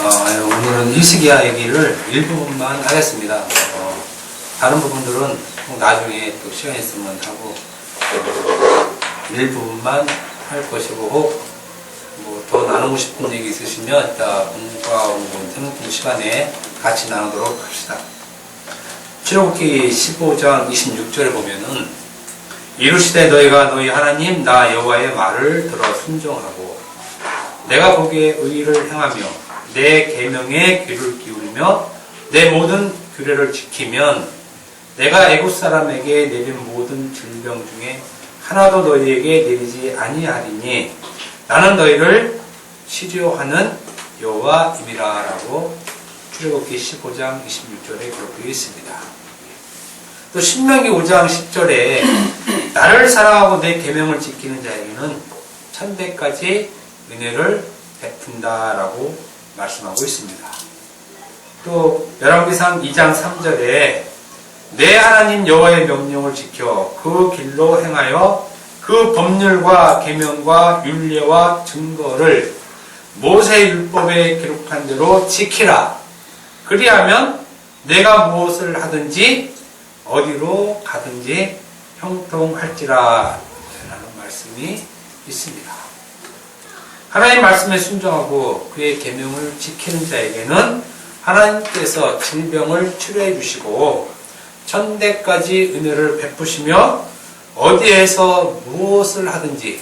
오늘은 히스기야 얘기를 일부분만 하겠습니다. 다른 부분들은 나중에 또 시간 있으면 하고, 일부분만 할 것이고, 혹 뭐 더 나누고 싶은 얘기 있으시면 이따 공부하고 태문통 시간에 같이 나누도록 합시다. 출애굽기 15장 26절에 보면은, 이르시되 너희가 너희 하나님 나 여호와의 말을 들어 순종하고 내가 보기에 의를 행하며 내 계명에 귀를 기울이며 내 모든 규례를 지키면 내가 애굽 사람에게 내린 모든 질병 중에 하나도 너희에게 내리지 아니하리니 나는 너희를 치료하는 여호와임이라 라고 출애굽기 15장 26절에 기록되어 있습니다. 또 신명기 5장 10절에 나를 사랑하고 내 계명을 지키는 자에게는 천대까지 은혜를 베푼다라고 말씀하고 있습니다. 또 열왕기상 2장 3절에 내 하나님 여호와의 명령을 지켜 그 길로 행하여 그 법률과 계명과 율례와 증거를 모세 율법에 기록한 대로 지키라. 그리하면 내가 무엇을 하든지 어디로 가든지 형통할지라 라는 말씀이 있습니다. 하나님 말씀에 순종하고 그의 계명을 지키는 자에게는 하나님께서 질병을 치료해 주시고 천대까지 은혜를 베푸시며 어디에서 무엇을 하든지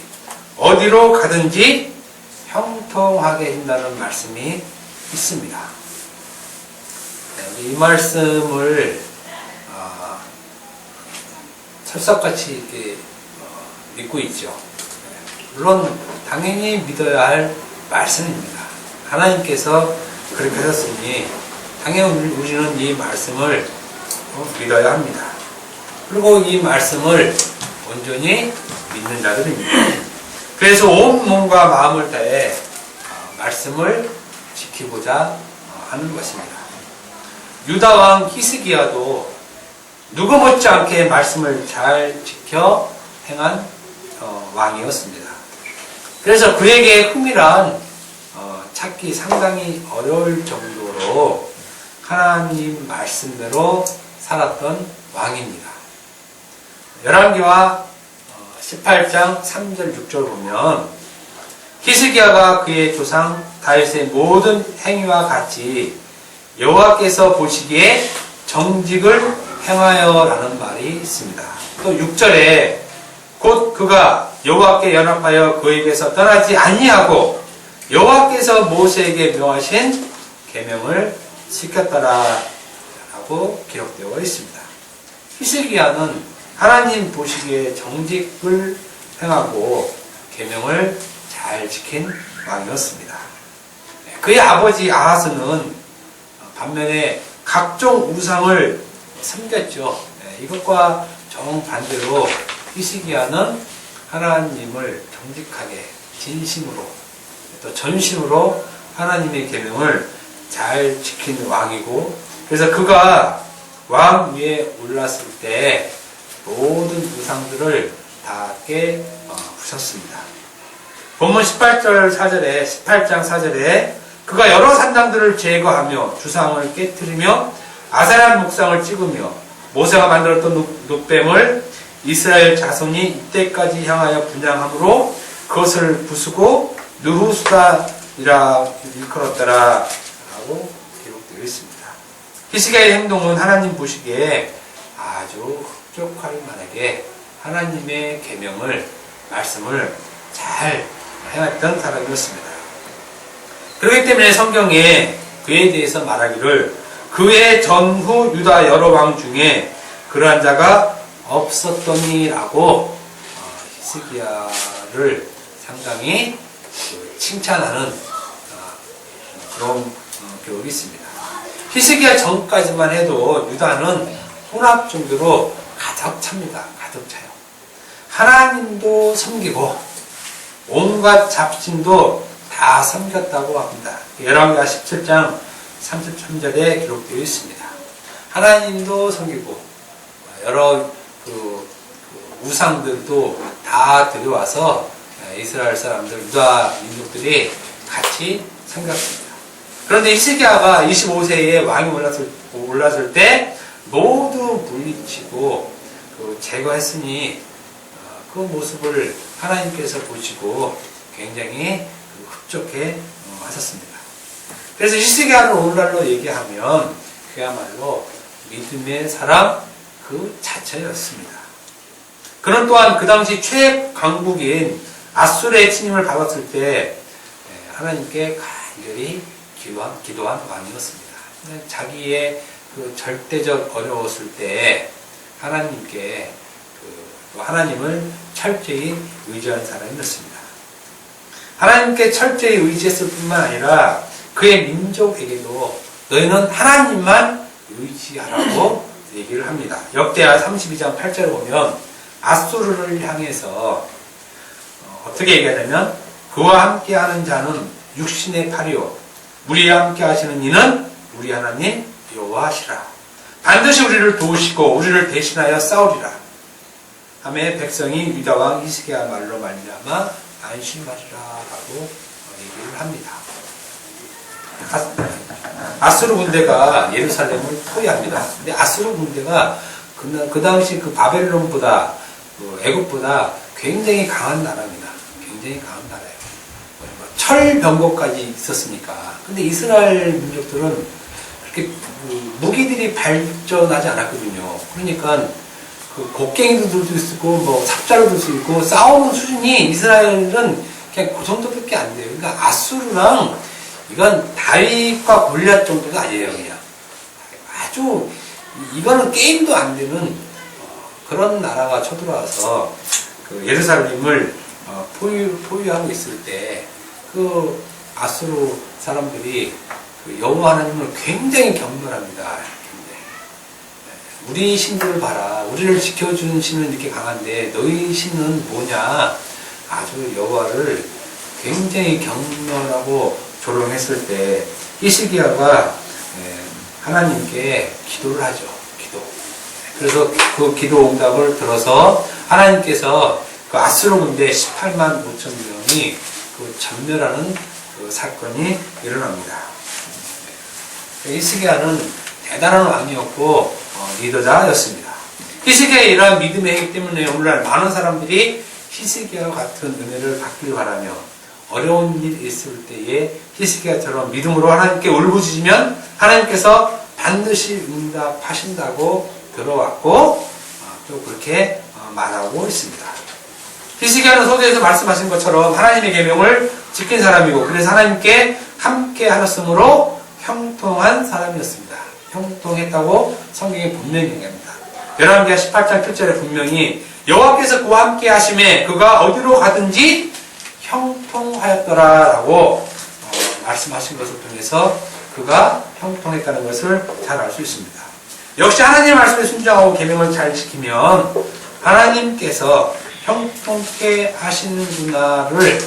어디로 가든지 형통하게 해준다는 말씀이 있습니다. 이 말씀을 철석같이 이렇게 믿고 있죠. 물론 당연히 믿어야 할 말씀입니다. 하나님께서 그렇게 하셨으니 당연히 우리는 이 말씀을 믿어야 합니다. 그리고 이 말씀을 온전히 믿는 자들입니다. 그래서 온 몸과 마음을 다해 말씀을 지키고자 하는 것입니다. 유다 왕 히스기야도 누구 못지않게 말씀을 잘 지켜 행한 왕이었습니다. 그래서 그에게 흥미란 찾기 상당히 어려울 정도로 하나님 말씀대로 살았던 왕입니다. 열왕기와 18장 3절 6절 보면 히스기야가 그의 조상 다윗의 모든 행위와 같이 여호와께서 보시기에 정직을 행하여 라는 말이 있습니다. 또 6절에 곧 그가 여호와께 연합하여 그에게서 떠나지 아니하고 여호와께서 모세에게 명하신 계명을 지켰더라 라고 기록되어 있습니다. 히스기야는 하나님 보시기에 정직을 행하고 계명을 잘 지킨 왕이었습니다. 그의 아버지 아하스는 반면에 각종 우상을 섬겼죠. 이것과 정반대로 히스기야는 하나님을 정직하게 진심으로 또 전심으로 하나님의 계명을 잘 지킨 왕이고, 그래서 그가 왕 위에 올랐을 때 모든 우상들을 다 깨 부셨습니다. 본문 18장 4절에 그가 여러 산당들을 제거하며 주상을 깨뜨리며 아세란 목상을 찍으며 모세가 만들었던 놋뱀을 이스라엘 자손이 이때까지 향하여 분양함으로 그것을 부수고 느후수다이라 일컬었더라 라고 기록되어 있습니다. 히스기야의 행동은 하나님 보시기에 아주 흡족할 만하게 하나님의 계명을 말씀을 잘 해왔던 사람이었습니다. 그렇기 때문에 성경에 그에 대해서 말하기를 그의 전후 유다 여러 왕 중에 그러한 자가 없었더니라고 히스기야를 상당히 칭찬하는 그런 기록이 있습니다. 히스기야 전까지만 해도 유다는 혼합 정도로 가득 찹니다. 가득 차요. 하나님도 섬기고 온갖 잡신도 다 섬겼다고 합니다. 열왕기하 17장 33절에 기록되어 있습니다. 하나님도 섬기고 여러 우상들도 다 들여와서 이스라엘 사람들, 유다 민족들이 같이 섬겼습니다. 그런데 히스기야가 25세에 왕이 올랐을 때 모두 물리치고 제거했으니 그 모습을 하나님께서 보시고 굉장히 흡족해 하셨습니다. 그래서 히스기야를 오늘날로 얘기하면 그야말로 믿음의 사람 그 자체였습니다. 그는 또한 그 당시 최강국인 아수르의 침입을 받았을 때 하나님께 간절히 기도한 왕이었습니다. 자기의 그 절대적 어려웠을 때 하나님께 하나님을 철저히 의지한 사람이었습니다. 하나님께 철저히 의지했을 뿐만 아니라 그의 민족에게도 너희는 하나님만 의지하라고 얘기를 합니다. 역대하 32장 8절을 보면 아수르를 향해서 어떻게 얘기하냐면 그와 함께하는 자는 육신의 팔이요 우리와 함께 하시는 이는 우리 하나님 여호와시라. 반드시 우리를 도우시고 우리를 대신하여 싸우리라. 하매 백성이 유다왕 히스기야 말로 말미암아 안심하리라 라고 얘기를 합니다. 아수르 군대가 예루살렘을 포위합니다. 근데 아수르 군대가 그 당시 그 바벨론보다 애국보다 굉장히 강한 나라입니다. 굉장히 강한 나라예요. 철병거까지 있었으니까. 근데 이스라엘 민족들은 그렇게 무기들이 발전하지 않았거든요. 그러니까 곡괭이도 들 수 있고 삽자로 들 수 있고 싸우는 수준이 이스라엘은 그냥 그 정도밖에 안 돼요. 그러니까 아수르랑 이건 다윗과 골리앗 정도가 아니에요. 그냥 아주 이거는 게임도 안 되는 그런 나라가 쳐들어와서 예루살렘을 포위하고 있을 때 그 아수르 사람들이 여호와 하나님을 굉장히 경멸합니다. 우리 신들을 봐라. 우리를 지켜주는 신은 이렇게 강한데 너희 신은 뭐냐. 아주 여호와를 굉장히 경멸하고 조롱했을 때 히스기야가 하나님께 기도를 하죠. 기도. 그래서 그 기도 응답을 들어서 하나님께서 그 아수르 군대 18만 5천 명이 전멸하는 사건이 일어납니다. 히스기야는 대단한 왕이었고 리더자였습니다. 히스기야의 이러한 믿음의 행위 때문에 오늘날 많은 사람들이 히스기야와 같은 은혜를 받길 바라며 어려운 일이 있을 때에 히스기야처럼 믿음으로 하나님께 울부짖으면 하나님께서 반드시 응답하신다고 들어왔고 또 그렇게 말하고 있습니다. 히스기야는 서두에서 말씀하신 것처럼 하나님의 계명을 지킨 사람이고 그래서 하나님께 함께 하셨으므로 형통한 사람이었습니다. 형통했다고 성경이 분명히 얘기합니다. 열왕기하 18장 7절에 분명히 여호와께서 그와 함께 하심에 그가 어디로 가든지 형통하였더라라고 말씀하신 것을 통해서 그가 형통했다는 것을 잘 알 수 있습니다. 역시 하나님의 말씀에 순종하고 계명을 잘 지키면 하나님께서 형통케 하시는구나를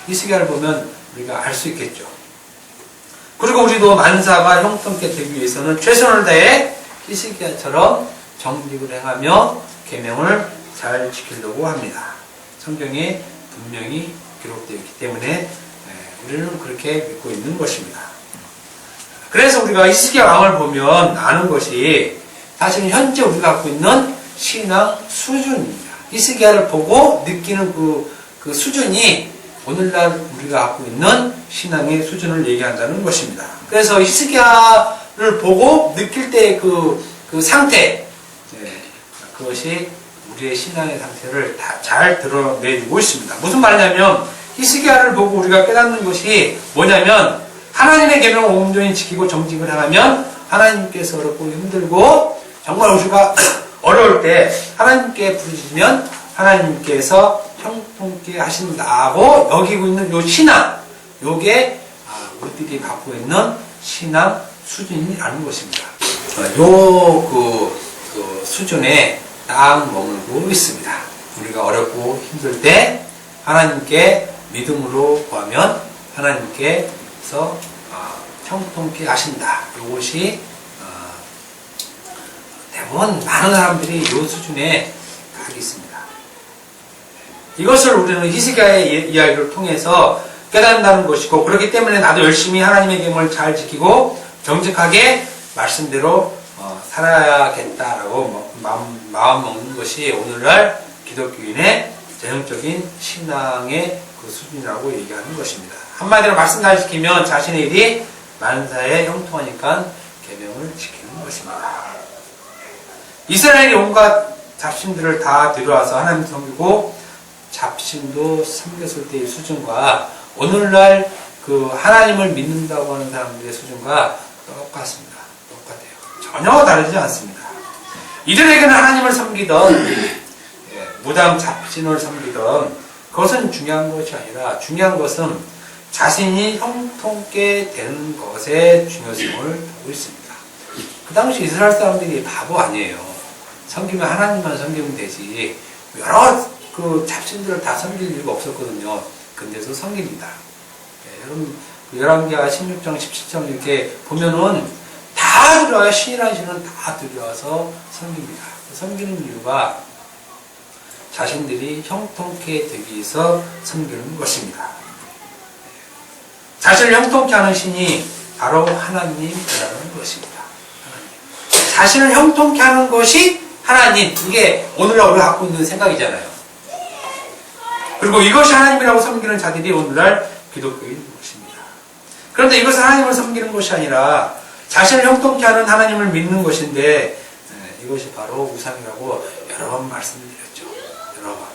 히스기야를 보면 우리가 알 수 있겠죠. 그리고 우리도 만사가 형통케 되기 위해서는 최선을 다해 히스기야처럼 정직을 행하며 계명을 잘 지키려고 합니다. 성경에 분명히 기록되어 있기 때문에 우리는 그렇게 믿고 있는 것입니다. 그래서 우리가 히스기야 왕을 보면 아는 것이 사실 현재 우리가 갖고 있는 신앙 수준입니다. 히스기야를 보고 느끼는 그 수준이 오늘날 우리가 갖고 있는 신앙의 수준을 얘기한다는 것입니다. 그래서 히스기야를 보고 느낄 때 그 상태, 그것이 우리의 신앙의 상태를 다 잘 드러내주고 있습니다. 무슨 말이냐면 히스기야를 보고 우리가 깨닫는 것이 뭐냐면 하나님의 계명을 온전히 지키고 정직을 행하면 하나님께서 어렵고 힘들고 정말 우리가 어려울 때 하나님께 부르짖으면 하나님께서 형통케 하신다고 여기고 있는 요 신앙, 요게 우리들이 갖고 있는 신앙 수준이라는 것입니다. 요 수준에 딱 머물고 있습니다. 우리가 어렵고 힘들 때 하나님께 믿음으로 구하면 하나님께서 형통케 하신다. 이것이 대부분 많은 사람들이 이 수준에 가 있습니다. 이것을 우리는 히스기야의 이야기를 통해서 깨닫는다는 것이고, 그렇기 때문에 나도 열심히 하나님의 계명을 잘 지키고 정직하게 말씀대로 살아야겠다라고 마음 먹는 것이 오늘날 기독교인의 전형적인 신앙의 그 수준이라고 얘기하는 것입니다. 한마디로 말씀 잘 지키면 자신의 일이 만사에 형통하니까 계명을 지키는 것입니다. 이스라엘이 온갖 잡신들을 다 들여와서 하나님 섬기고 잡신도 섬겼을 때의 수준과 오늘날 그 하나님을 믿는다고 하는 사람들의 수준과 똑같습니다. 똑같아요. 전혀 다르지 않습니다. 이들에게는 하나님을 섬기던 무당 잡신을 섬기던 그것은 중요한 것이 아니라 중요한 것은 자신이 형통케 되는 것의 중요성을 보고 있습니다. 그 당시 이스라엘 사람들이 바보 아니에요. 섬기면 하나님만 섬기면 되지 여러 그 잡신들을 다 섬길 이유가 없었거든요. 근데도 섬깁니다. 여러분 열왕기하 16장 17장 이렇게 보면은 다 들어와요. 신이라는 신은 다 들어와서 섬깁니다. 섬기는 이유가 자신들이 형통케 되기 위해서 섬기는 것입니다. 자신을 형통케 하는 신이 바로 하나님이라는 것입니다. 하나님. 자신을 형통케 하는 것이 하나님, 이게 오늘날 우리가 갖고 있는 생각이잖아요. 그리고 이것이 하나님이라고 섬기는 자들이 오늘날 기독교인 것입니다. 그런데 이것은 하나님을 섬기는 것이 아니라 자신을 형통케 하는 하나님을 믿는 것인데 이것이 바로 우상이라고 여러 번 말씀드렸죠. 여러 번.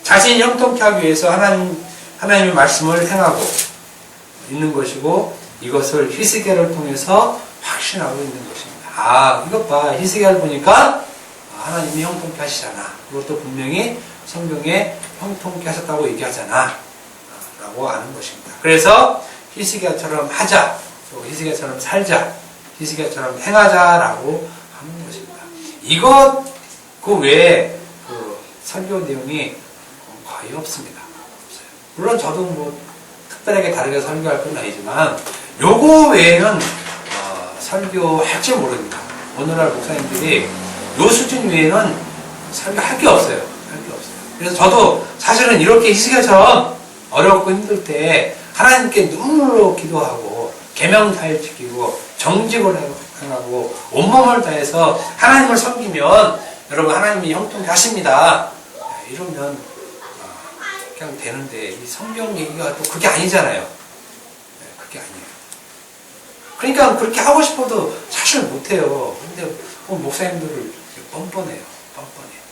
자신이 형통케 하기 위해서 하나님의 말씀을 행하고 있는 것이고 이것을 히스기야를 통해서 확신하고 있는 것입니다. 이것 봐. 히스기야를 보니까 하나님이 형통케 하시잖아. 그것도 분명히 성경에 형통케 하셨다고 얘기하잖아. 라고 아는 것입니다. 그래서 히스기야처럼 하자. 또 히스기야처럼 살자. 히스기야처럼 행하자라고 하는 것입니다. 이것 그 외에 그 설교 내용이 거의 없습니다. 없어요. 물론 저도 뭐 특별하게 다르게 설교할 건 아니지만 요거 외에는 설교할 줄 모릅니다. 오늘날 목사님들이 요 수준 외에는 설교할 게 없어요. 할 게 없어요. 그래서 저도 사실은 이렇게 히스기야처럼 어렵고 힘들 때 하나님께 눈물로 기도하고 계명 잘 지키고 정직을 행하고 온몸을 다해서 하나님을 섬기면 여러분 하나님이 형통케 하십니다. 이러면 그냥 되는데 이 성경 얘기가 또 그게 아니잖아요. 그게 아니에요. 그러니까 그렇게 하고 싶어도 사실 못해요. 근데 목사님들을 뻔뻔해요. 뻔뻔해요.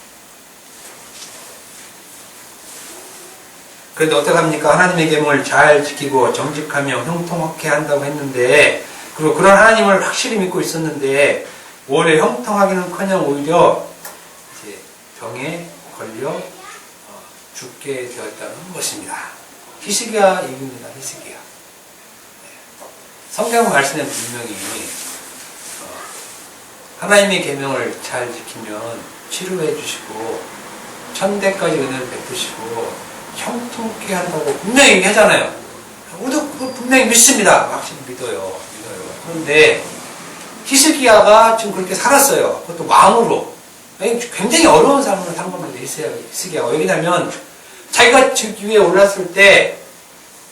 그런데 어떡합니까? 하나님의 계명을 잘 지키고 정직하며 형통하게 한다고 했는데 그리고 그런 하나님을 확실히 믿고 있었는데 오히려 형통하기는커녕 오히려 이제 병에 걸려 죽게 되었다는 것입니다. 히스기야 얘기입니다. 히스기야. 성경 말씀에 분명히 하나님의 계명을 잘 지키면 치료해 주시고 천대까지 은혜를 베푸시고 형통케 한다고 분명히 얘기하잖아요. 우리도 분명히 믿습니다. 확실히 믿어요. 그런데 히스기야가 지금 그렇게 살았어요. 그것도 왕으로. 굉장히 어려운 삶을 산 겁니다. 히스기야가. 왜냐하면 자기가 위에 올랐을 때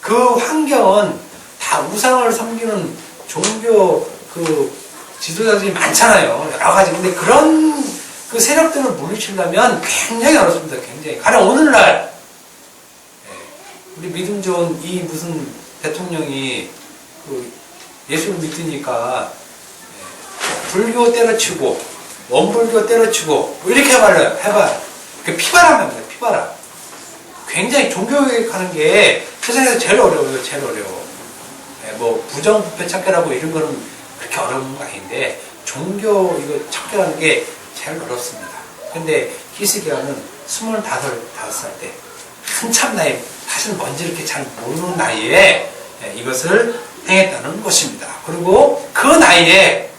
그 환경은 다 우상을 섬기는 종교 그 지도자들이 많잖아요. 여러 가지. 근데 그런 그 세력들을 물리치려면 굉장히 어렵습니다. 굉장히. 가령 오늘날 우리 믿음 좋은 이 무슨 대통령이 그 예수를 믿으니까 불교 때려치고 원불교 때려치고 뭐 이렇게 해봐요. 그 피바람입니다. 피바람. 굉장히 종교개혁하는 게 세상에서 제일 어려워요. 제일 어려워. 뭐 부정부패 척결하고 이런 거는 그렇게 어려운 거 아닌데 종교 이거 척결하는 게 제일 어렵습니다. 근데 히스기야는 25살 때 한참 나이 사실 뭔지 이렇게 잘 모르는 나이에 이것을 행했다는 것입니다. 그리고 그 나이에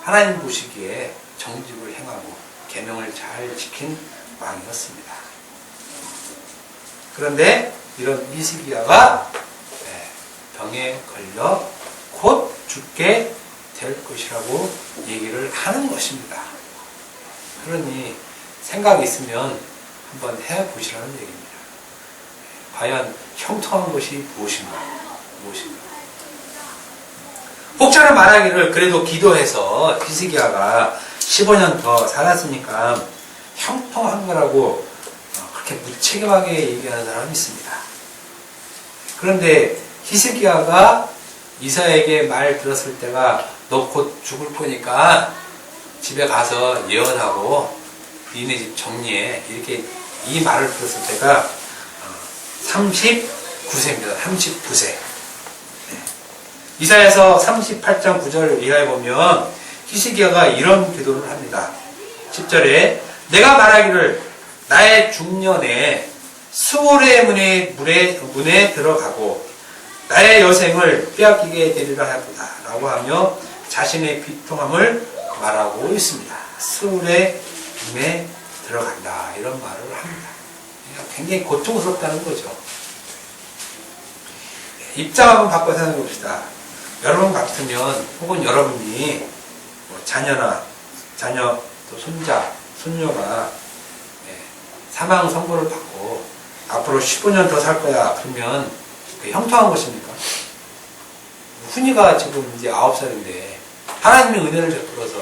하나님 보시기에 정직을 행하고 계명을 잘 지킨 왕이었습니다. 그런데 이런 히스기야가 병에 걸려 곧 죽게 될 것이라고 얘기를 하는 것입니다. 그러니 생각이 있으면 한번 해보시라는 얘기입니다. 과연 형통한 것이 무엇인가? 혹자는 말하기를 그래도 기도해서 히스기야가 15년 더 살았으니까 형통한 거라고 그렇게 무책임하게 얘기하는 사람이 있습니다. 그런데 히스기야가 이사야에게 말 들었을 때가 너 곧 죽을 거니까 집에 가서 예언하고 니네 집 정리해, 이렇게 이 말을 들었을 때가 39세입니다. 39세. 이사야서 38장 9절 이하에 보면 히스기야가 이런 기도를 합니다. 10절에 내가 말하기를 나의 중년에 수월의 문에 들어가고 나의 여생을 빼앗기게 되리라 하보다 라고 하며 자신의 비통함을 말하고 있습니다. 수월의 문에 들어간다, 이런 말을 합니다. 굉장히 고통스럽다는 거죠. 입장 한번 바꿔 생각해 봅시다. 여러분 같으면, 혹은 여러분이 자녀, 또 손자, 손녀가 사망 선고를 받고 앞으로 15년 더 살 거야 그러면 형통한 것입니까? 훈이가 지금 이제 9살인데 하나님의 은혜를 베풀어서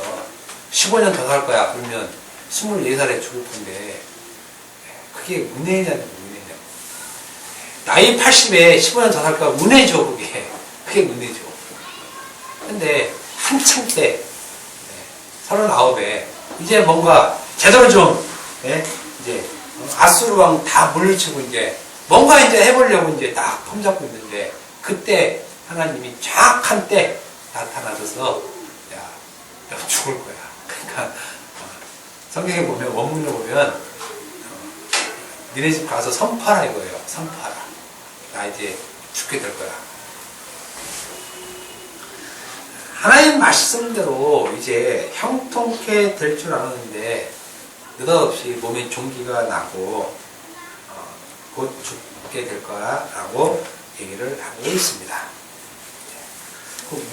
15년 더 살 거야 그러면 24살에 죽을 건데 그게 은혜냐고. 나이 80에 15년 더 살 거야, 은혜죠. 그게 은혜죠. 근데 한창 때 39에 이제 뭔가 제대로 좀 이제 아수르왕 다 물리치고 이제 뭔가 이제 해보려고 이제 딱 폼잡고 있는데 그때 하나님이 정확한 때 나타나셔서 야, 너 죽을 거야. 그러니까 성경에 보면, 원문에 보면 니네 집 가서 선포하라 이거예요. 선포하라. 나 이제 죽게 될 거야. 하나님 말씀대로 이제 형통케 될 줄 알았는데 느닷없이 몸에 종기가 나고 곧 죽게 될 거야 라고 얘기를 하고 있습니다.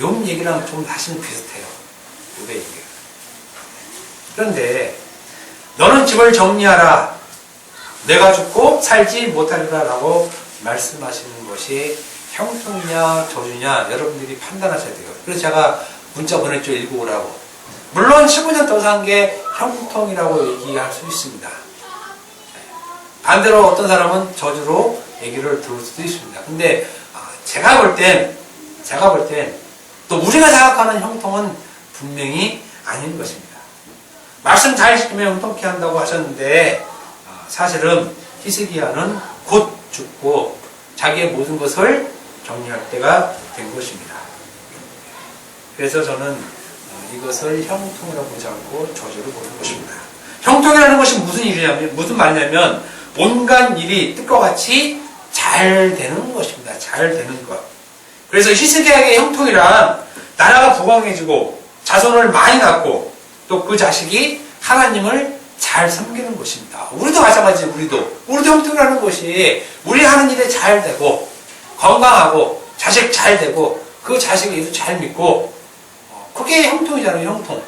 욥 얘기랑 좀 사실은 비슷해요. 욥의 얘기가. 그런데 너는 집을 정리하라. 내가 죽고 살지 못하리라 라고 말씀하시는 것이 형통이냐 저주냐 여러분들이 판단하셔야 돼요. 그래서 제가 문자 보냈죠. 읽어보라고. 물론 15년 더 산 게 형통이라고 얘기할 수 있습니다. 반대로 어떤 사람은 저주로 얘기를 들을 수도 있습니다. 근데 제가 볼 땐 또 우리가 생각하는 형통은 분명히 아닌 것입니다. 말씀 잘 지키면 형통케 한다고 하셨는데 사실은 히스기야는 곧 죽고 자기의 모든 것을 정리할 때가 된 것입니다. 그래서 저는 이것을 형통이라고 보지 않고 저주로 보는 것입니다. 형통이라는 것이 무슨 말이냐면 온갖 일이 뜻과 같이 잘 되는 것입니다. 잘 되는 것. 그래서 히스기야의 형통이란 나라가 부강해지고 자손을 많이 낳고 또 그 자식이 하나님을 잘 섬기는 것입니다. 우리도 마찬가지. 우리도 형통이라는 것이 우리 하는 일에 잘 되고 건강하고 자식 잘 되고 그 자식이 예수 잘 믿고 그게 형통이잖아요. 형통.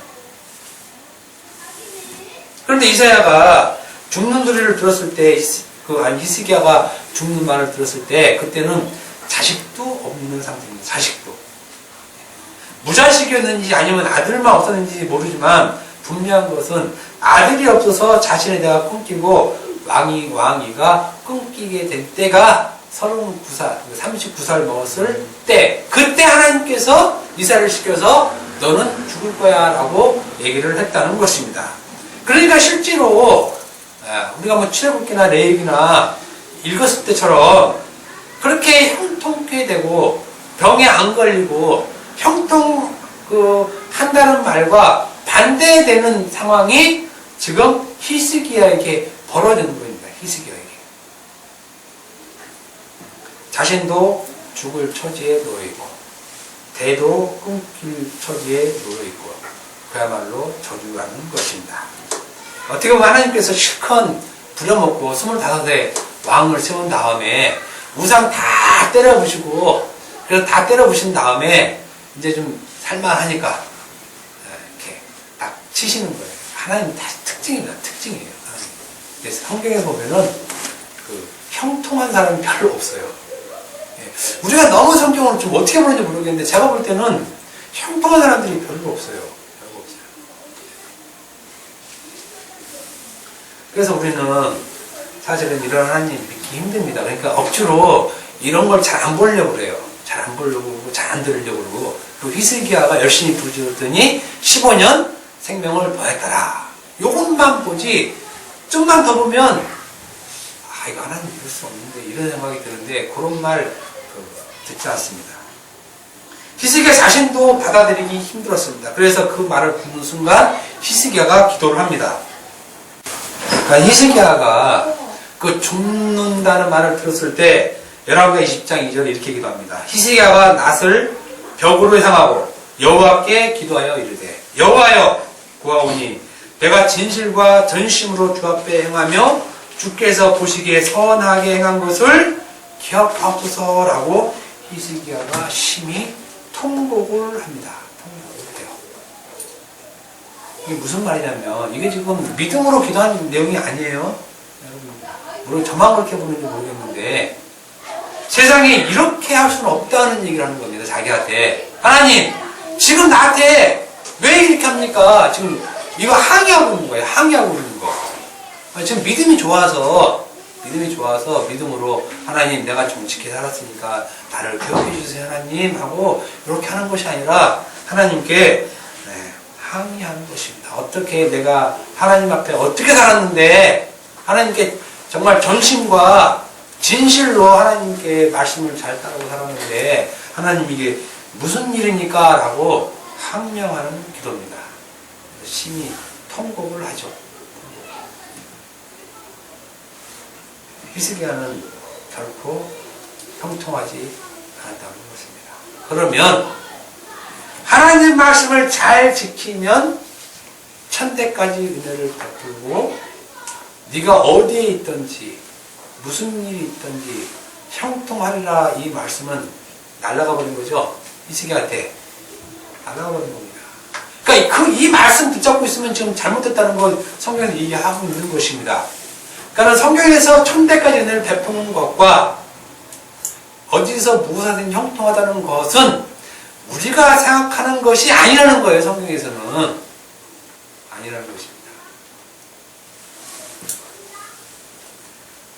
그런데 이사야가 죽는 소리를 들었을 때 히스기야가 죽는 말을 들었을 때 그때는 자식도 없는 상태입니다. 자식도. 무자식이었는지 아니면 아들만 없었는지 모르지만 분명한 것은 아들이 없어서 자신의 대가 끊기고 왕위가 끊기게 된 때가 39살 먹었을 때, 그때 하나님께서 이사야를 시켜서 너는 죽을 거야 라고 얘기를 했다는 것입니다. 그러니까 실제로 우리가 뭐 출애굽기나 레위기나 읽었을 때처럼 그렇게 형통케 되고 병에 안 걸리고 한다는 말과 반대되는 상황이 지금 히스기야에게 벌어지는 겁니다. 히스기야에게. 자신도 죽을 처지에 놓여있고 대도 끊길 처지에 놓여있고 그야말로 저주하는 것입니다. 어떻게 보면 하나님께서 실컷 부려먹고 25세 왕을 세운 다음에 우상 다 때려부시고 그래서 다 때려부신 다음에 이제 좀 살만하니까 이렇게 딱 치시는 거예요. 하나님 다 특징입니다. 특징이에요. 하나님. 그래서 성경에 보면은 형통한 사람이 별로 없어요. 예. 우리가 너무 성경을 좀 어떻게 보는지 모르겠는데 제가 볼 때는 형통한 사람들이 별로 없어요. 별로 없어요. 그래서 우리는 사실은 이런 하나님 믿기 힘듭니다. 그러니까 억지로 이런 걸 잘 안 보려고 그래요. 잘 안 보려고 그러고 잘 안 들으려고 그러고 또 히스기야가 열심히 부르짖었더니 15년 생명을 보냈더라. 요것만 보지 좀만 더 보면 이거 하나님 믿을 수 없는데 이런 생각이 드는데 그런 말 듣지 않습니다. 히스기야 자신도 받아들이기 힘들었습니다. 그래서 그 말을 듣는 순간 히스기야가 기도를 합니다. 그러니까 히스기야가 그 죽는다는 말을 들었을 때 열왕기하 20장 2절에 이렇게 기도합니다. 히스기야가 낫을 벽으로 향하고 여호와께 기도하여 이르되 여호와여 구하오니 내가 진실과 전심으로 주 앞에 행하며 주께서 보시기에 선하게 행한 것을 기억하옵소서라고 히스기야가 심히 통곡을 합니다. 통곡을 해요. 이게 무슨 말이냐면 이게 지금 믿음으로 기도하는 내용이 아니에요. 물론 저만 그렇게 보는지 모르겠는데 세상에 이렇게 할 수는 없다는 얘기를 하는 겁니다. 자기한테. 하나님 지금 나한테 왜 이렇게 합니까? 지금 이거 항의하고 있는 거예요. 항의하고 있는 거. 지금 믿음이 좋아서 믿음으로 하나님 내가 정직히 살았으니까 나를 기억해 주세요 하나님 하고 이렇게 하는 것이 아니라 하나님께 항의하는 것입니다. 어떻게 내가 하나님 앞에 어떻게 살았는데 하나님께 정말 전심과 진실로 하나님께 말씀을 잘 따르고 살았는데 하나님 이게 무슨 일입니까? 라고 항명하는 기도입니다. 심히 통곡을 하죠. 히스기야는 결코 형통하지 않았다는 것입니다. 그러면 하나님 말씀을 잘 지키면 천대까지 은혜를 베풀고 네가 어디에 있든지 무슨 일이 있든지 형통하리라 이 말씀은 날아가 버린 거죠. 히스기야한테 날아가 버린 겁니다. 그러니까 이 말씀 붙잡고 있으면 지금 잘못됐다는 걸 성경에서 얘기하고 있는 것입니다. 그러니까 성경에서 천대까지 은혜를 베푸는 것과 어디서 무엇하든 형통하다는 것은 우리가 생각하는 것이 아니라는 거예요. 성경에서는 아니라는 것입니다.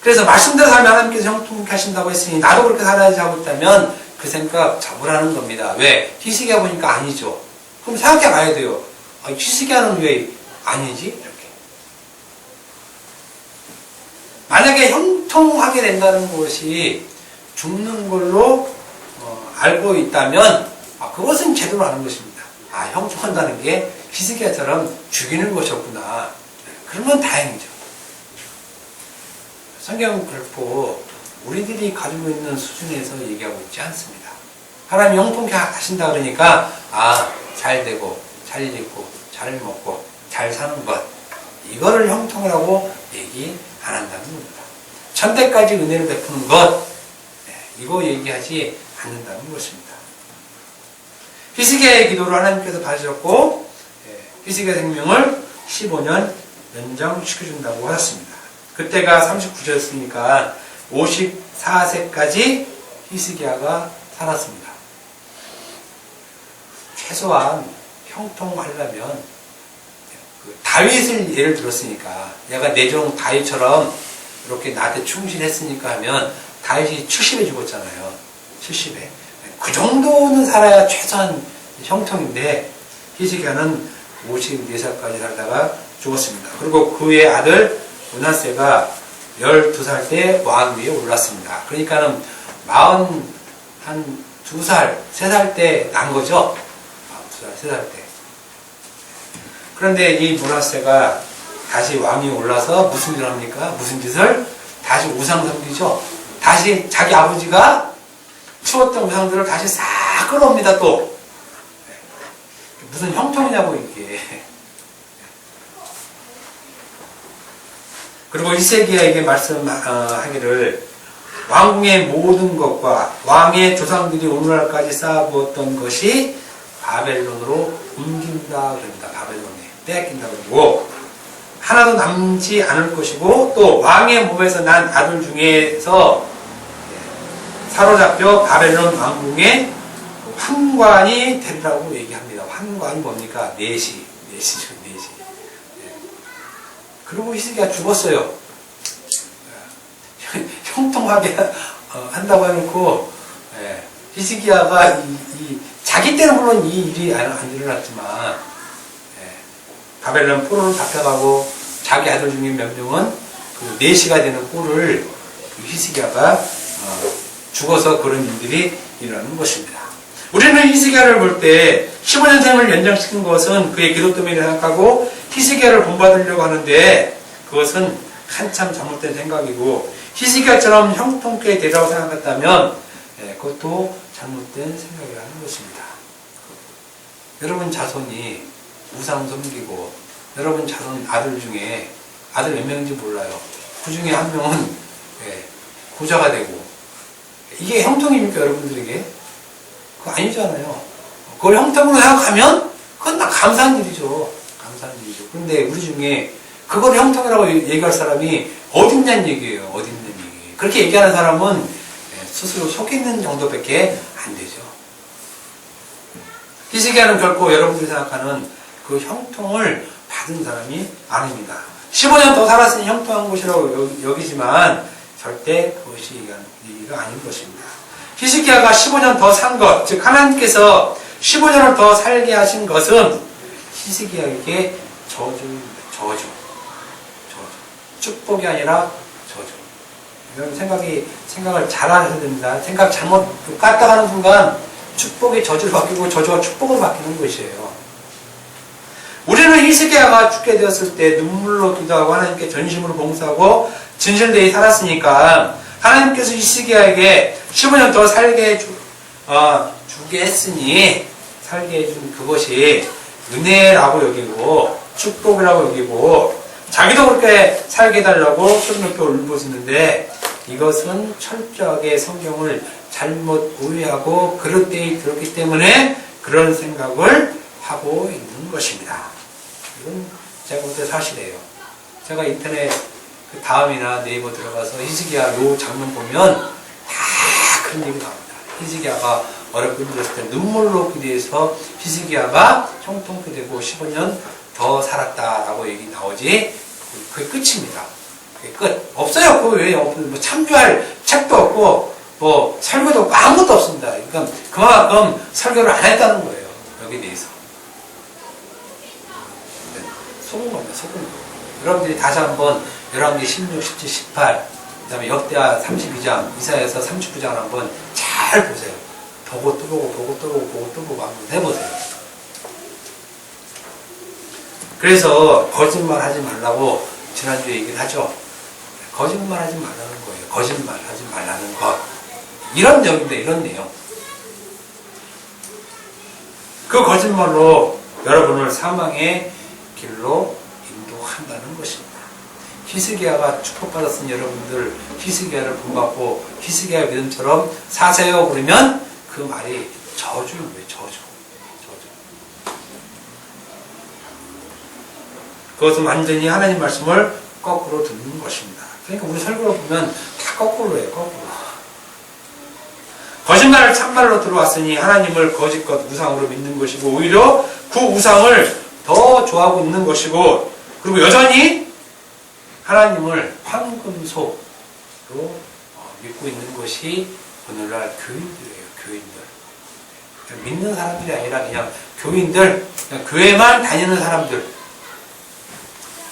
그래서 말씀대로 살면 하나님께서 형통케 하신다고 했으니 나도 그렇게 살아야지 하고 있다면 그 생각 잡으라는 겁니다. 왜? 히스기야 보니까 아니죠. 그럼 생각해 봐야 돼요. 히스기야는 왜 아니지? 이렇게. 만약에 형통하게 된다는 것이 죽는 걸로 알고 있다면 그것은 제대로 아는 것입니다. 형통한다는 게 히스기야처럼 죽이는 것이었구나. 그러면 다행이죠. 성경은 결코 우리들이 가지고 있는 수준에서 얘기하고 있지 않습니다. 하나님이 형통케 하신다 그러니까 잘 되고 잘 입고 잘 먹고 잘 사는 것 이거를 형통이라고 얘기 안 한다는 겁니다. 천대까지 은혜를 베푸는 것 이거 얘기하지 않는다는 것입니다. 히스기야의 기도를 하나님께서 받으셨고 히스기야 생명을 15년 연장시켜준다고 하셨습니다. 그때가 39세였으니까 54세까지 히스기야가 살았습니다. 최소한 형통하려면 다윗을 예를 들었으니까 내가 내종 다윗처럼 이렇게 나한테 충실했으니까 하면 다윗이 70에 죽었잖아요. 70에. 그 정도는 살아야 최소한 형통인데 히스기야는 54살까지 살다가 죽었습니다. 그리고 그의 아들 므낫세가 12살 때 왕 위에 올랐습니다. 그러니까는 42살, 3살 때 난 거죠. 42살, 3살 때. 그런데 이 므낫세가 다시 왕이 올라서 무슨 일을 합니까? 무슨 짓을? 다시 우상 섬기죠. 다시 자기 아버지가 치웠던 우상들을 다시 싹 끌어옵니다, 또. 무슨 형통이냐고, 이게. 그리고 히스기야에게 말씀하기를 왕궁의 모든 것과 왕의 조상들이 오늘날까지 쌓아부었던 것이 바벨론으로 옮긴다 그럽니다. 바벨론에 빼앗긴다 그러고 하나도 남지 않을 것이고 또 왕의 몸에서 난 아들 중에서 사로잡혀 바벨론 왕궁의 환관이 되리라고 얘기합니다. 환관이 뭡니까? 내시죠, 내시. 그리고 히스기야 죽었어요. 형통하게 한다고 해놓고 히스기야가 자기 때는 물론 이 일이 안 일어났지만 바벨론 포로로 잡혀가고 자기 아들 중에 몇 명은 그 내시가 되는 꼴을 히스기야가 죽어서 그런 일들이 일어나는 것입니다. 우리는 히스기야를 볼 때 15년 생을 연장시킨 것은 그의 기도 때문에 생각하고 히스기야를 본받으려고 하는데 그것은 한참 잘못된 생각이고 히스기야처럼 형통케 되라고 생각했다면 그것도 잘못된 생각이라는 것입니다. 여러분 자손이 우상 섬기고 여러분 자손 아들 중에 아들 몇 명인지 몰라요. 그 중에 한 명은 고자가 되고 이게 형통입니까 여러분들에게? 그거 아니잖아요. 그걸 형통으로 생각하면 그건 다 감사한 일이죠. 감사한 일이죠. 그런데 우리 중에 그걸 형통이라고 얘기할 사람이 어딨냐는 얘기예요. 어딨냐는 얘기. 그렇게 얘기하는 사람은 스스로 속이는 정도밖에 안 되죠. 히스기야는 결코 여러분들이 생각하는 그 형통을 받은 사람이 아닙니다. 15년 더 살았으니 형통한 것이라고 여기지만 절대 그것이 얘기가 아닌 것입니다. 히스기야가 15년 더 산 것, 즉 하나님께서 15년을 더 살게 하신 것은 히스기야에게 저주입니다. 저주. 축복이 아니라 저주. 여러분 생각을 잘 하셔야 됩니다. 생각 잘못 까딱하는 순간 축복이 저주를 바뀌고 저주가 축복을 바뀌는 것이에요. 우리는 히스기야가 죽게 되었을 때 눈물로 기도하고 하나님께 전심으로 봉사하고 진실되이 살았으니까 하나님께서 히스기야에게 15년 더 살게 주게 했으니 살게 해준 그것이 은혜라고 여기고 축복이라고 여기고 자기도 그렇게 살게 해달라고 손 높게 울부짖는데 이것은 철저하게 성경을 잘못 오해하고 그릇되이 들었기 때문에 그런 생각을 하고 있는 것입니다. 이건 제가 볼 때 사실이에요. 제가 인터넷 그 다음이나 네이버 들어가서 히스기야 요 장면 보면 다 그런 얘기 나옵니다. 히스기야가 어렵게 힘들었을 때 눈물로 기도해서 히스기야가 형통케 되고 15년 더 살았다라고 얘기 나오지 그게 끝입니다. 그게 끝. 없어요. 그 외에 뭐 참조할 책도 없고 뭐 설교도 없고 아무것도 없습니다. 그러니까 그만큼 설교를 안 했다는 거예요. 여기에 대해서. 속은 겁니다. 속은 거. 여러분들이 다시 한번 열왕기 16, 17, 18 그 다음에 역대하 32장 이사야서 39장을 한번 잘 보세요. 보고 또 보고 보고 또 보고 보고 또 보고 한번 해보세요. 그래서 거짓말 하지 말라고 지난주에 얘기를 하죠. 거짓말 하지 말라는 거예요. 거짓말 하지 말라는 것. 이런 내용인데 이런 내용. 그 거짓말로 여러분을 사망의 길로 인도한다는 것입니다. 히스기야가 축복받았으니 여러분들 히스기야를 본받고 히스기야 믿음처럼 사세요 그러면 그 말이 저주인 거예요. 저주. 그것은 완전히 하나님 말씀을 거꾸로 듣는 것입니다. 그러니까 우리 설교를 보면 다 거꾸로 해요. 거꾸로. 거짓말을 참말로 들어왔으니 하나님을 거짓것 우상으로 믿는 것이고 오히려 그 우상을 더 좋아하고 있는 것이고 그리고 여전히 하나님을 황금소로 믿고 있는 것이 오늘날 교인들이에요. 교인들. 믿는 사람들이 아니라 그냥 교인들, 그냥 교회만 다니는 사람들.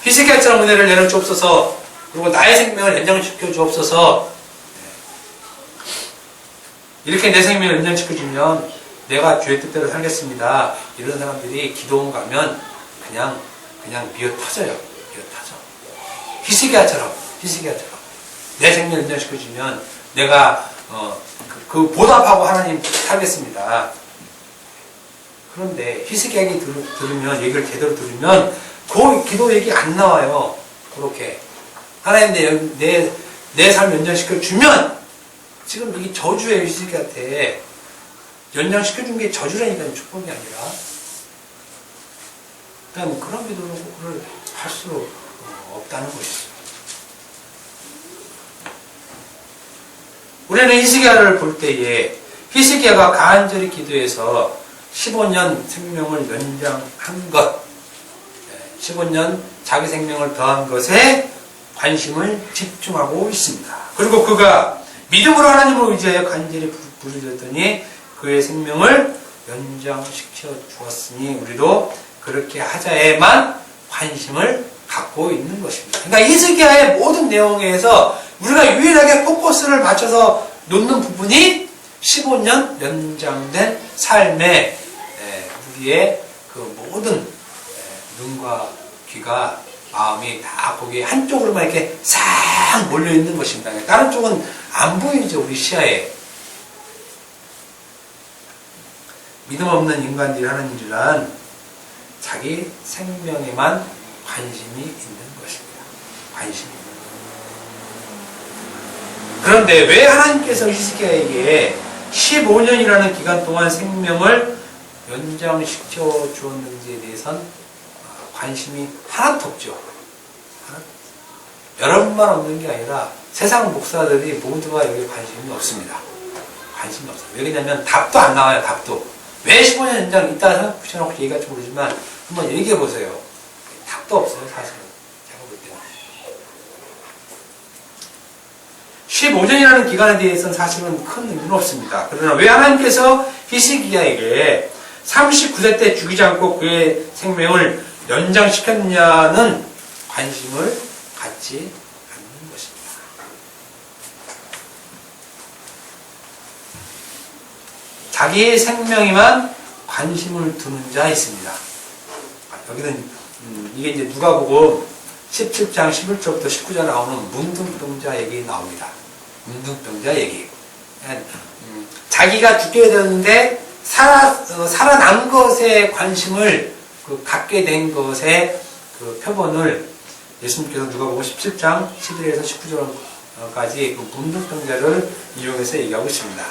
히스기야처럼 은혜를 내려 주옵소서. 그리고 나의 생명을 연장시켜 주옵소서. 이렇게 내 생명을 연장시켜 주면 내가 주의 뜻대로 살겠습니다. 이런 사람들이 기도원 가면 그냥 미어 터져요. 미어 터져. 히스기야처럼 내 생명을 연장시켜 주면 내가 그 보답하고 하나님 살겠습니다. 그런데 히스기야 얘기 들으면 얘기를 제대로 들으면 그 기도 얘기 안 나와요. 그렇게 하나님 내 삶 연장시켜 주면 지금 여기 저주예요. 히스기야한테 연장시켜 준 게 저주라니까요. 축복이 아니라. 그러니까 그런 기도로 그걸 할수록 없다는 것이죠. 우리는 히스기야를 볼 때에 히스기야가 간절히 기도해서 15년 생명을 연장한 것, 15년 자기 생명을 더한 것에 관심을 집중하고 있습니다. 그리고 그가 믿음으로 하나님을 의지하여 간절히 부르짖었더니 그의 생명을 연장시켜 주었으니 우리도 그렇게 하자에만 관심을 갖고 있는 것입니다. 그러니까 히스기야의 모든 내용에서 우리가 유일하게 포커스를 맞춰서 놓는 부분이 15년 연장된 삶에 우리의 그 모든 눈과 귀가 마음이 다 거기에 한쪽으로만 이렇게 싹 몰려 있는 것입니다. 다른 쪽은 안 보이죠, 우리 시야에. 믿음 없는 인간들이 하는 일은 자기 생명에만 관심이 있는 것입니다. 관심이. 그런데 왜 하나님께서 히스기야에게 15년이라는 기간 동안 생명을 연장시켜 주었는지에 대해서는 관심이 하나도 없죠. 여러분만 없는 게 아니라 세상 목사들이 모두가 여기 관심이 없습니다. 관심이 없어요. 왜 그러냐면 답도 안 나와요. 답도. 왜 15년 연장 이따 붙여놓고 얘기할지 모르지만 한번 얘기해 보세요. 답도 없어요. 사실은. 제가 볼 때는. 15년이라는 기간에 대해서는 사실은 큰 의미는 없습니다. 그러나 왜 하나님께서 히스기야에게 39세 때 죽이지 않고 그의 생명을 연장시켰느냐는 관심을 갖지 않는 것입니다. 자기의 생명에만 관심을 두는 자 있습니다. 여기는 이게 이제 누가복음 17장 11절부터 19절 나오는 문둥병자 얘기 나옵니다. 문둥병자 얘기. 자기가 죽게 되었는데 살아난 것에 관심을 갖게 된 것의 그 표본을 예수님께서 누가복음 17장 11에서 19절까지 그 문둥병자를 이용해서 얘기하고 있습니다.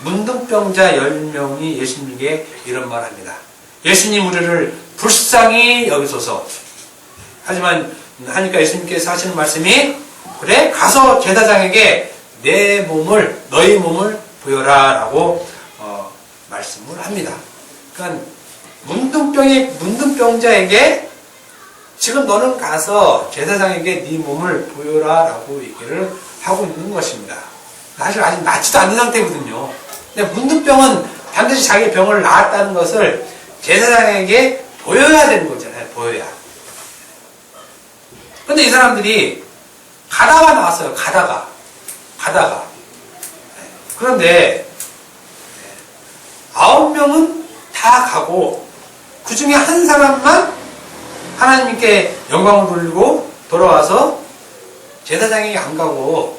문둥병자 10명이 예수님에게 이런 말을 합니다. 예수님 우리를 불쌍히 여기소서. 하지만 하니까 예수님께서 하시는 말씀이 그래 가서 제사장에게 너희 몸을 보여라 라고 말씀을 합니다. 그러니까 문둥병자에게 지금 너는 가서 제사장에게 네 몸을 보여라 라고 얘기를 하고 있는 것입니다. 사실 아직 낫지도 않은 상태거든요. 근데 문둥병은 반드시 자기 병을 나았다는 것을 제사장에게 보여야 되는 거잖아요. 보여야. 근데 이 사람들이 가다가 나왔어요. 가다가. 그런데 9명은 다 가고 그 중에 한 사람만 하나님께 영광을 돌리고 돌아와서 제사장에게 안 가고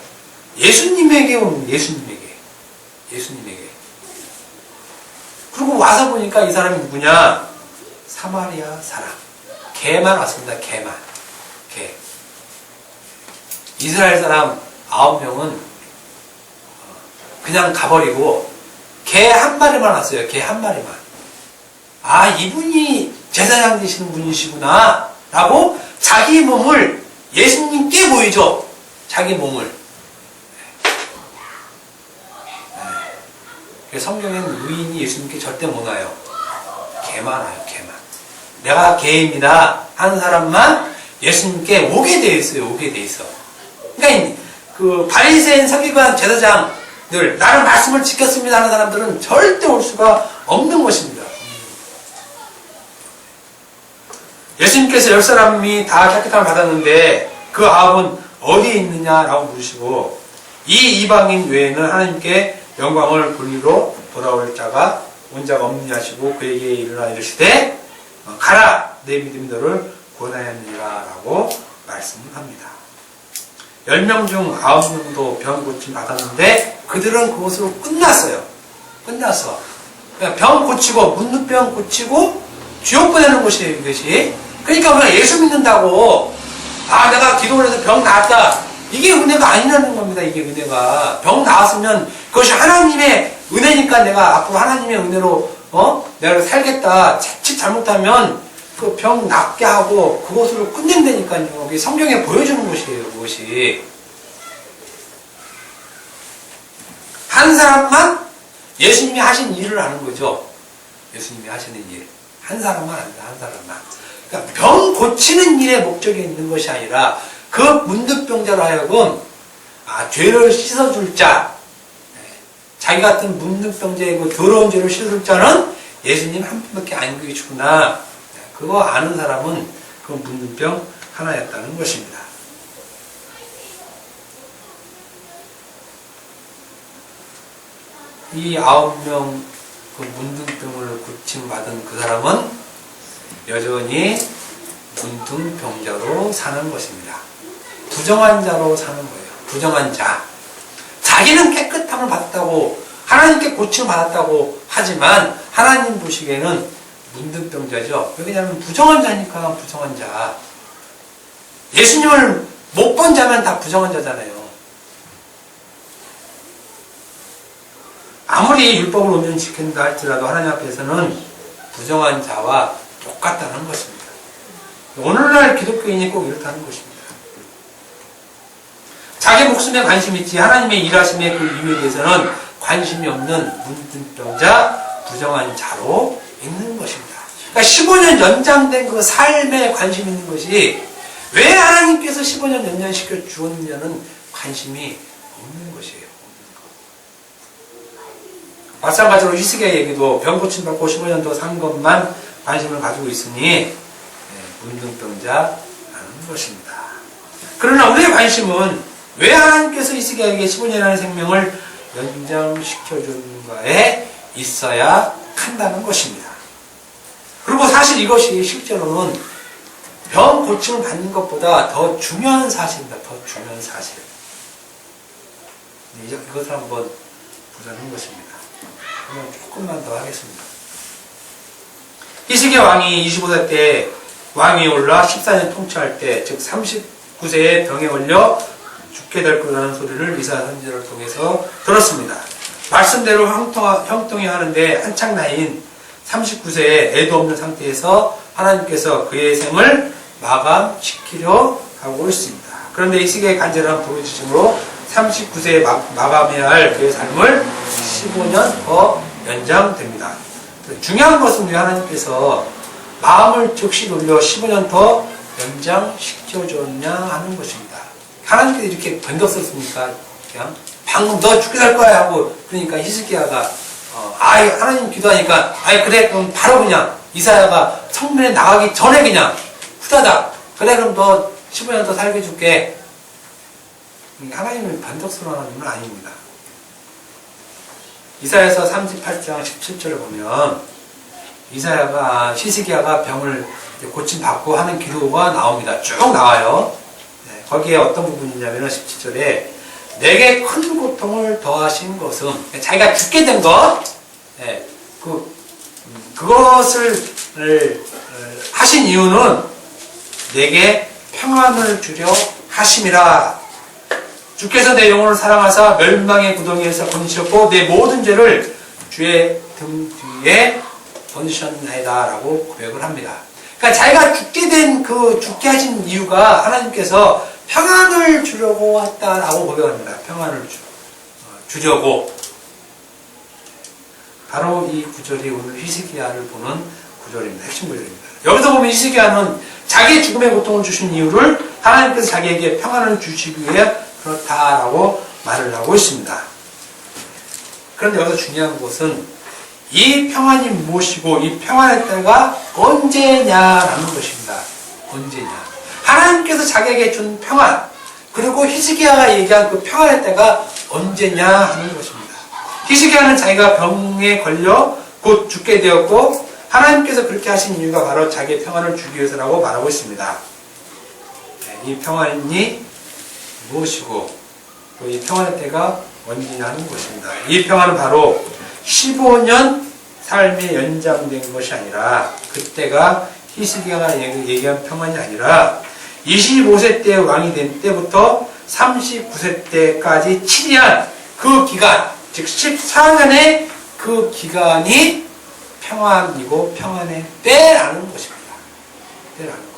예수님에게 온 예수님에게. 그리고 와서 보니까 이 사람이 누구냐? 사마리아 사람. 개만 왔습니다. 개. 이스라엘 사람 9명은 그냥 가버리고 개 한 마리만 왔어요. 개 한 마리만. 아, 이분이 제사장 되시는 분이시구나 라고 자기 몸을 예수님께 보이죠. 자기 몸을. 성경에는 의인이 예수님께 절대 못 와요. 개만 와요. 내가 개입니다 하는 사람만 예수님께 오게 돼 있어요. 그러니까 그 바리새인 서기관 제사장들 나는 말씀을 지켰습니다 하는 사람들은 절대 올 수가 없는 것입니다. 예수님께서 10사람이 다 깨끗함을 받았는데 그 9은 어디에 있느냐라고 물으시고 이 이방인 외에는 하나님께 영광을 돌리러 돌아올 자가 온 자가 없느냐 하시고 그에게 일어나 이르시되 가라 내 믿음이 너를 구원하였느니라 라고 말씀을 합니다. 10명 중 9명도 병 고침 받았는데 그들은 그것으로 끝났어. 그러니까 병 고치고 문둥병 고치고 지옥 보내는 곳이에요. 이것이. 그러니까 우리가 예수 믿는다고 내가 기도를 해서 병 나았다. 이게 은혜가 아니라는 겁니다. 이게 은혜가. 병 나았으면 그것이 하나님의 은혜니까 내가 앞으로 하나님의 은혜로 내가 살겠다. 자칫 잘못하면 그 병 낫게 하고 그것으로 끝낸다니까요. 이게 성경에 보여주는 것이에요. 그것이 한 사람만 예수님이 하신 일을 하는 거죠. 예수님이 하시는 일. 한 사람만 합니다. 한 사람만. 그러니까 병 고치는 일에 목적이 있는 것이 아니라 그 문득병자로 하여금 죄를 씻어줄 자, 자기 같은 문득병자의 그 더러운 죄를 씻어줄 자는 예수님 한 분밖에 안 계시구나. 그거 아는 사람은 그 문득병 하나였다는 것입니다. 이 9명 그 문둥병을 고침받은 그 사람은 여전히 문둥병자로 사는 것입니다. 부정한 자로 사는 거예요. 부정한 자. 자기는 깨끗함을 받았다고 하나님께 고침을 받았다고 하지만 하나님 보시기에는 문둥병자죠. 왜냐하면 부정한 자니까 부정한 자. 예수님을 못 본 자면 다 부정한 자잖아요. 아무리 율법을 온전히 지킨다 할지라도 하나님 앞에서는 부정한 자와 똑같다는 것입니다. 오늘날 기독교인이 꼭 이렇다는 것입니다. 자기 목숨에 관심이 있지 하나님의 일하심의 그 이유에 대해서는 관심이 없는 문둥병자, 부정한 자로 있는 것입니다. 그러니까 15년 연장된 그 삶에 관심 있는 것이 왜 하나님께서 15년 연장시켜 주었느냐는 관심이 없는 것이에요. 마찬가지로 히스기야 얘기도 병 고침 받고 15년 더 산 것만 관심을 가지고 있으니 문둥병자라는 것입니다. 그러나 우리의 관심은 왜 하나님께서 히스기야에게 15년이라는 생명을 연장시켜 주는가에 있어야 한다는 것입니다. 그리고 사실 이것이 실제로는 병 고침을 받는 것보다 더 중요한 사실입니다. 더 중요한 사실. 이것을 한번 보자는 것입니다. 조금만 더 하겠습니다. 히스기야 왕이 25세 때 왕이 올라 14년 통치할 때, 즉 39세에 병에 걸려 죽게 될 거라는 소리를 이사야 선지자를 통해서 들었습니다. 말씀대로 형통해 하는데 한창 나이인 39세에 애도 없는 상태에서 하나님께서 그의 생을 마감시키려 하고 있습니다. 그런데 히스기야의 간절한 부르짖음으로 39세에 마감해야 할 그의 삶을 15년 더 연장됩니다. 중요한 것은 왜 하나님께서 마음을 즉시 돌려 15년 더 연장시켜줬냐 하는 것입니다. 하나님께서 이렇게 변덕스럽습니까? 그냥 방금 너 죽게 될 거야 하고 그러니까 히스기야가 하나님 기도하니까 그래 그럼 바로 그냥 이사야가 성문에 나가기 전에 그냥 후다닥 그래 그럼 너 15년 더 살게 해줄게. 하나님은 반덕스러운 하나님은 아닙니다. 이사야서 38장 17절을 보면 히스기야가 병을 고침받고 하는 기도가 나옵니다. 쭉 나와요. 거기에 어떤 부분이냐면 17절에 내게 큰 고통을 더하신 것은 자기가 죽게 된 것 그것을 하신 이유는 내게 평안을 주려 하심이라. 주께서 내 영혼을 사랑하사 멸망의 구덩이에서 건지셨고 내 모든 죄를 주의 등 뒤에 던지셨나이다 라고 고백을 합니다. 그러니까 자기가 죽게 하신 이유가 하나님께서 평안을 주려고 했다라고 고백합니다. 평안을 주려고. 바로 이 구절이 오늘 히스기야를 보는 구절입니다. 핵심 구절입니다. 여기서 보면 히스기야는 자기의 죽음의 고통을 주신 이유를 하나님께서 자기에게 평안을 주시기 위해 그렇다라고 말을 하고 있습니다. 그런데 여기서 중요한 것은 이 평안이 무엇이고 이 평안의 때가 언제냐라는 것입니다. 언제냐. 하나님께서 자기에게 준 평안, 그리고 히스기야가 얘기한 그 평안의 때가 언제냐 하는 것입니다. 히스기야는 자기가 병에 걸려 곧 죽게 되었고 하나님께서 그렇게 하신 이유가 바로 자기의 평안을 주기 위해서라고 말하고 있습니다. 이 평안이 무엇이고 또 이 평안의 때가 언제냐 하는 것입니다. 이 평안은 바로 15년 삶이 연장된 것이 아니라 그때가 히스기야가 얘기한 평안이 아니라 25세 때 왕이 된 때부터 39세 때까지 7년 그 기간, 즉 14년의 그 기간이 평안이고 평안의 때라는 것입니다. 때라는 거.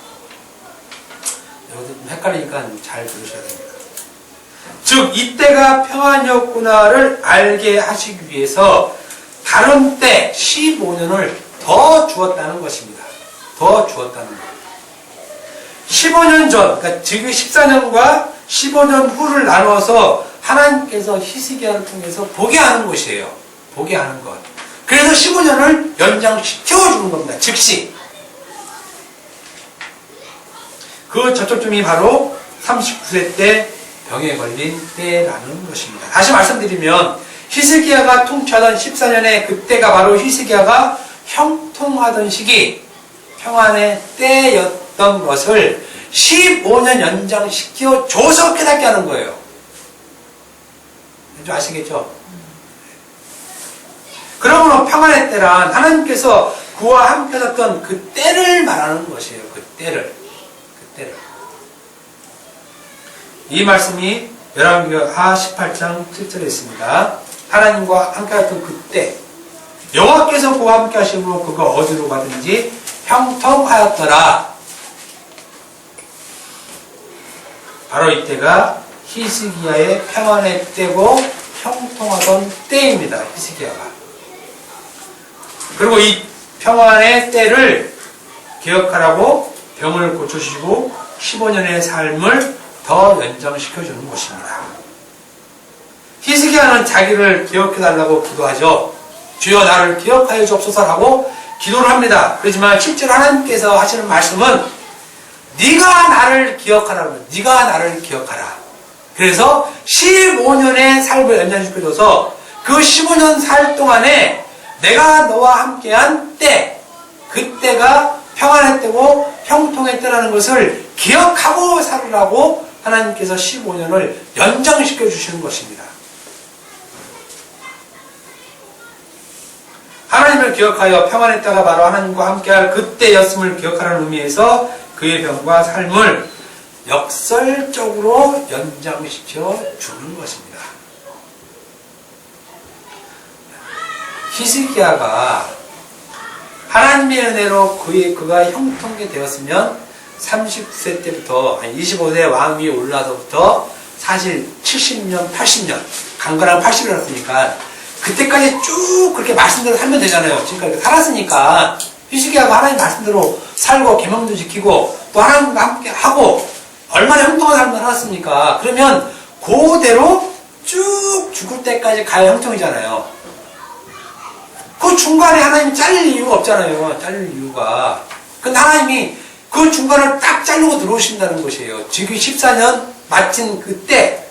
여기서 좀 헷갈리니까 잘 들으셔야 됩니다. 즉 이때가 평안이었구나를 알게 하시기 위해서 다른 때 15년을 더 주었다는 것입니다. 더 주었다는 것. 15년 전, 그러니까 지금 14년과 15년 후를 나눠서 하나님께서 히스기야를 통해서 보게 하는 것이에요. 보게 하는 것. 그래서 15년을 연장시켜주는 겁니다. 즉시. 그 저점이 바로 39세 때 병에 걸린 때라는 것입니다. 다시 말씀드리면 히스기야가 통치하던 14년의 그때가 바로 히스기야가 형통하던 시기, 평안의 때였던 것을 15년 연장시켜 줘서 깨닫게 하는 거예요. 좀 아시겠죠? 그러므로 평안의 때란 하나님께서 그와 함께 하셨던 그 때를 말하는 것이에요. 그 때를. 이 말씀이 열왕기하 18장 7절에 있습니다. 하나님과 함께 하셨던 그때 여호와께서 그와 함께 하심으로 그가 어디로 가든지 형통하였더라. 바로 이때가 히스기야의 평안의 때고 형통하던 때입니다. 히스기야가. 그리고 이 평안의 때를 기억하라고 병을 고쳐주시고 15년의 삶을 더 연장시켜주는 것입니다. 히스기야는 자기를 기억해달라고 기도하죠. 주여 나를 기억하여 주옵소서라고 기도를 합니다. 그렇지만 실제로 하나님께서 하시는 말씀은 네가 나를 기억하라. 네가 나를 기억하라. 그래서 15년의 삶을 연장시켜줘서 그 15년 살 동안에 내가 너와 함께한 때, 그때가 평안의 때고 형통의 때라는 것을 기억하고 살으라고 하나님께서 15년을 연장시켜 주시는 것입니다. 하나님을 기억하여 평안의 때가 바로 하나님과 함께할 그때였음을 기억하라는 의미에서 그의 병과 삶을 역설적으로 연장시켜 주는 것입니다. 히스기야가 하나님의 은혜로 그가 형통하게 되었으면 39세 때부터 25세 왕 위에 올라서부터 사실 70년, 80년 강건한 80을 했으니까 그때까지 쭉 그렇게 말씀대로 살면 되잖아요. 지금까지 살았으니까 히스기야가 하나님 말씀대로 살고 계명도 지키고 또 하나님과 함께 하고 얼마나 형통한 삶을 살았습니까? 그러면 그대로 쭉 죽을 때까지 가야 형통이잖아요. 그 중간에 하나님이 잘릴 이유가 없잖아요. 잘릴 이유가. 근데 하나님이 그 중간을 딱 자르고 들어오신다는 것이에요. 지금 14년 마친 그때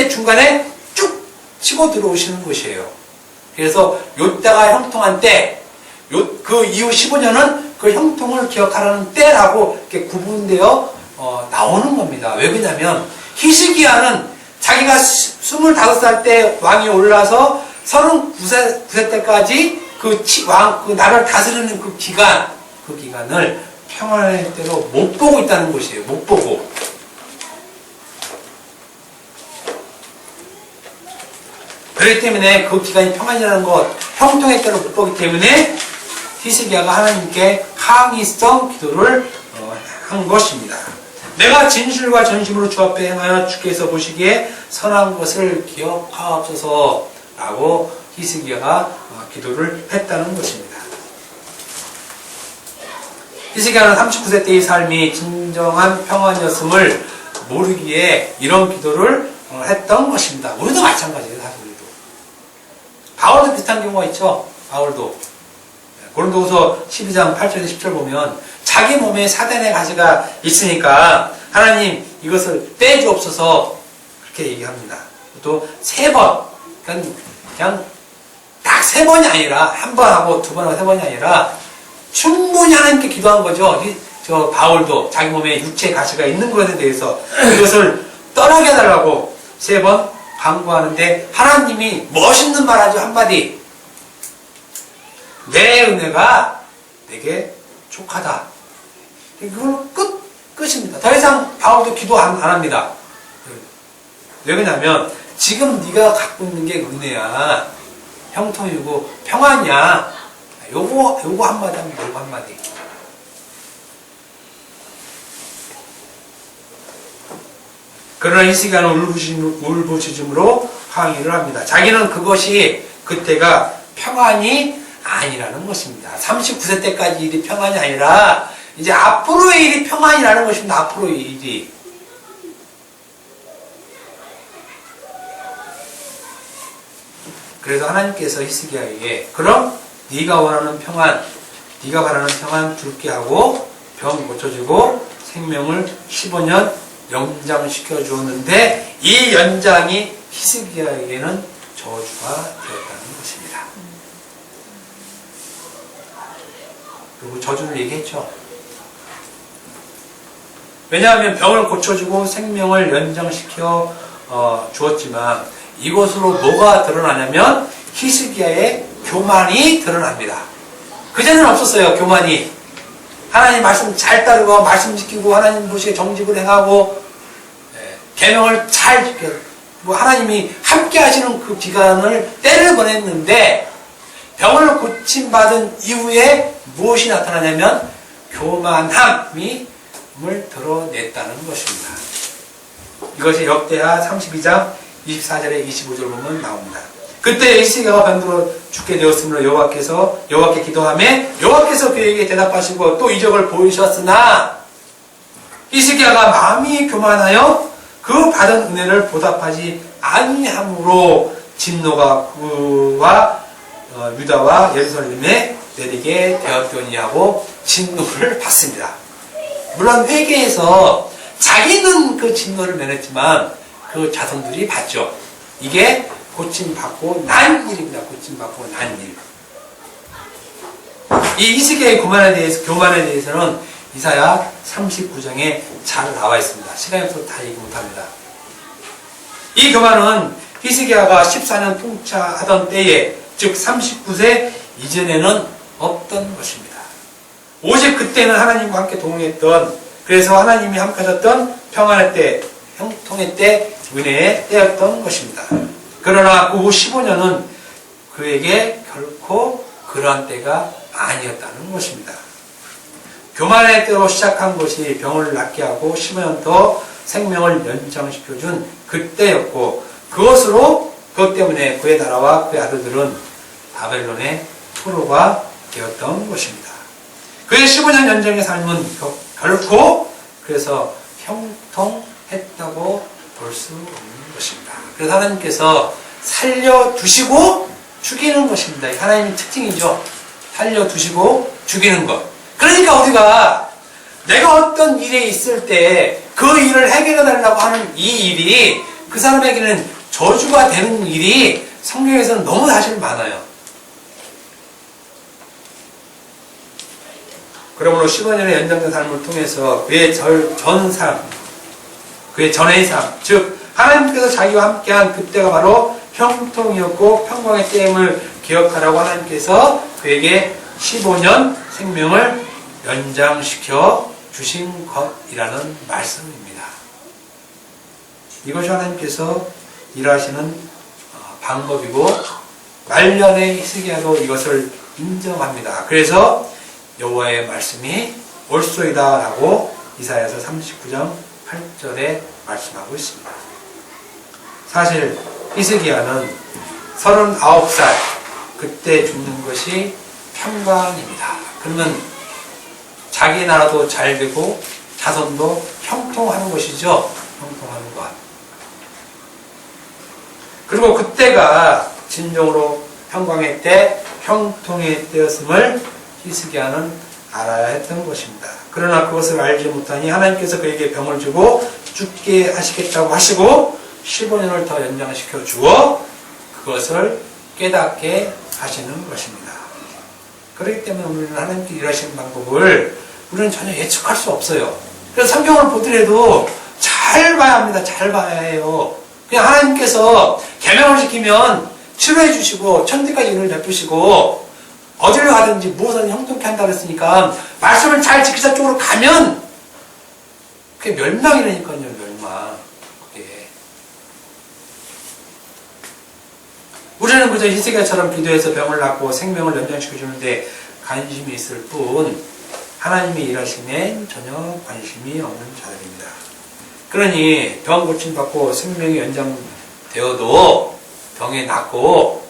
중간에 쭉 치고 들어오시는 것이에요. 그래서 요때가 형통한 때, 그 이후 15년은 그 형통을 기억하라는 때라고 이렇게 구분되어 나오는 겁니다. 왜 그러냐면 히스기야는 자기가 25살 때 왕이 올라서 39세 때까지 그 나라를 다스리는 그 기간을 평안의 때로 못 보고 있다는 것이에요. 못 보고. 그렇기 때문에 그 기간이 평안이라는 것, 형통의 때로 못 보기 때문에 히스기야가 하나님께 항의성 기도를 한 것입니다. 내가 진실과 전심으로 주 앞에 행하여 주께서 보시기에 선한 것을 기억하옵소서 라고 히스기야가 기도를 했다는 것입니다. 히스기야는 39세 때의 삶이 진정한 평안이었음을 모르기에 이런 기도를 했던 것입니다. 우리도 마찬가지예요. 사실 우리도. 바울도 비슷한 경우가 있죠. 바울도. 고린도후서 12장 8절에 10절 보면 자기 몸에 사단의 가시가 있으니까 하나님 이것을 빼주옵소서 그렇게 얘기합니다. 또 3번 그냥 딱 3번이 아니라 한 번 하고 2번 하고 3번이 아니라 충분히 하나님께 기도한 거죠. 저 바울도 자기 몸에 육체의 가시가 있는 것에 대해서 이것을 떠나게 해달라고 3번 간구하는데 하나님이 멋있는 말 하죠. 한마디. 내 은혜가 내게 족하다. 이걸로 끝입니다. 더 이상 바울도 기도 안 합니다. 왜 그러냐면 지금 네가 갖고 있는 게 은혜야. 형통이고 평안이야. 요거 한마디 하면 요거 한마디. 그러나 히스기야는 울부짖음으로 항의를 합니다. 자기는 그것이 그때가 평안이 아니라는 것입니다. 39세 때까지 일이 평안이 아니라 이제 앞으로의 일이 평안이라는 것입니다. 앞으로의 일이. 그래서 하나님께서 히스기야에게 그럼 네가 원하는 평안, 네가 바라는 평안 줄게 하고 병 고쳐주고 생명을 15년 연장시켜 주었는데 이 연장이 히스기야에게는 저주가 되었다는 것입니다. 그리고 저주를 얘기했죠. 왜냐하면 병을 고쳐주고 생명을 연장시켜 주었지만 이것으로 뭐가 드러나냐면 히스기야의 교만이 드러납니다. 그전에는 없었어요. 교만이. 하나님 말씀 잘 따르고 말씀 지키고 하나님 보시기에 정직을 행하고 계명을 잘 지켜 하나님이 함께 하시는 그 기간을 때를 보냈는데 병을 고침받은 이후에 무엇이 나타나냐면 교만함이 드러냈다는 것입니다. 이것이 역대하 32장 24절에 25절 보면 나옵니다. 그때 히스기야가 병들어 죽게 되었으므로 여호와께 기도하며 여호와께서 그에게 대답하시고 또 이적을 보이셨으나 히스기야가 마음이 교만하여 그 받은 은혜를 보답하지 아니함으로 진노가 그와 유다와 예루살렘에 내리게 되었더니 하고 진노를 받습니다. 물론 회개해서 자기는 그 진노를 면했지만 그 자손들이 받죠. 이게 고침받고 난 일입니다. 고침받고 난 일. 이 히스기야의 교만에 대해서는 이사야 39장에 잘 나와 있습니다. 시간이 없어서 다 얘기 못합니다. 이 교만은 히스기야가 14년 통치하던 때에 즉 39세 이전에는 없던 것입니다. 오직 그때는 하나님과 함께 동행했던 그래서 하나님이 함께 하셨던 평안의 때, 형통의 때, 은혜의 때였던 것입니다. 그러나 그 15년은 그에게 결코 그러한 때가 아니었다는 것입니다. 교만의 때로 시작한 것이 병을 낫게 하고 15년 더 생명을 연장시켜준 그때였고 그것 때문에 그의 나라와 그의 아들들은 바벨론의 포로가 되었던 것입니다. 그의 15년 연장의 삶은 결코 그래서 형통했다고 볼 수 없는 것입니다. 그래서 하나님께서 살려두시고 죽이는 것입니다. 하나님의 특징이죠. 살려두시고 죽이는 것. 그러니까 우리가 내가 어떤 일에 있을 때 그 일을 해결해 달라고 하는 이 일이 그 사람에게는 저주가 되는 일이 성경에서는 너무 사실 많아요. 그러므로 15년의 연장된 삶을 통해서 그의 그의 전의 삶, 즉 하나님께서 자기와 함께한 그때가 바로 형통이었고 평강의 때임을 기억하라고 하나님께서 그에게 15년 생명을 연장시켜 주신 것이라는 말씀입니다. 이것이 하나님께서 일하시는 방법이고 말년의 히스기야도 이것을 인정합니다. 그래서 여호와의 말씀이 옳소이다 라고 이사야서 39장 8절에 말씀하고 있습니다. 사실 히스기야는 39살 그때 죽는 것이 평강입니다. 그러면 자기 나라도 잘 되고 자손도 형통하는 것이죠. 형통하는 것. 그리고 그때가 진정으로 평강의 때, 형통의 때였음을 히스기야는 알아야 했던 것입니다. 그러나 그것을 알지 못하니 하나님께서 그에게 병을 주고 죽게 하시겠다고 하시고 15년을 더 연장시켜 주어 그것을 깨닫게 하시는 것입니다. 그렇기 때문에 우리는 하나님께 일하시는 방법을 우리는 전혀 예측할 수 없어요. 그래서 성경을 보더라도 잘 봐야 합니다. 잘 봐야 해요. 그냥 하나님께서 계명을 지키면 치료해 주시고 천대까지 은혜를 베푸시고 어디를 가든지 무엇을 형통케 한다고 했으니까 말씀을 잘 지키자 쪽으로 가면 그게 멸망이라니까요. 멸망. 그게. 우리는 그저 히스기야처럼 기도해서 병을 낫고 생명을 연장시켜 주는데 관심이 있을 뿐 하나님의 일하심에 전혀 관심이 없는 자들입니다. 그러니 병 고침받고 생명이 연장되어도 병에 낫고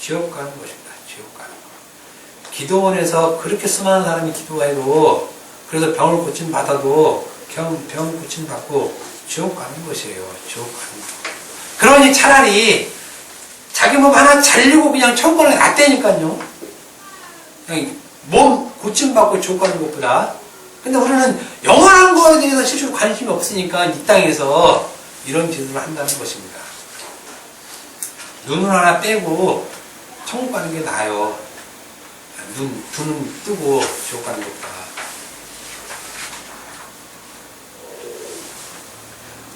지옥 가는 것입니다. 지옥 가는 것. 기도원에서 그렇게 수많은 사람이 기도해도 그래서 병을 고침받아도 병 고침받고 지옥 가는 것이에요. 지옥 가는 것. 그러니 차라리 자기 몸 하나 잘리고 그냥 천국에 낫다니까요. 그냥 몸 고침받고 지옥 가는 것보다. 근데 우리는 영원한 거에 대해서 실제로 관심이 없으니까 이 땅에서 이런 짓을 한다는 것입니다. 눈을 하나 빼고 천국 가는 게 나아요. 두 눈 뜨고 지옥 가는 것보다.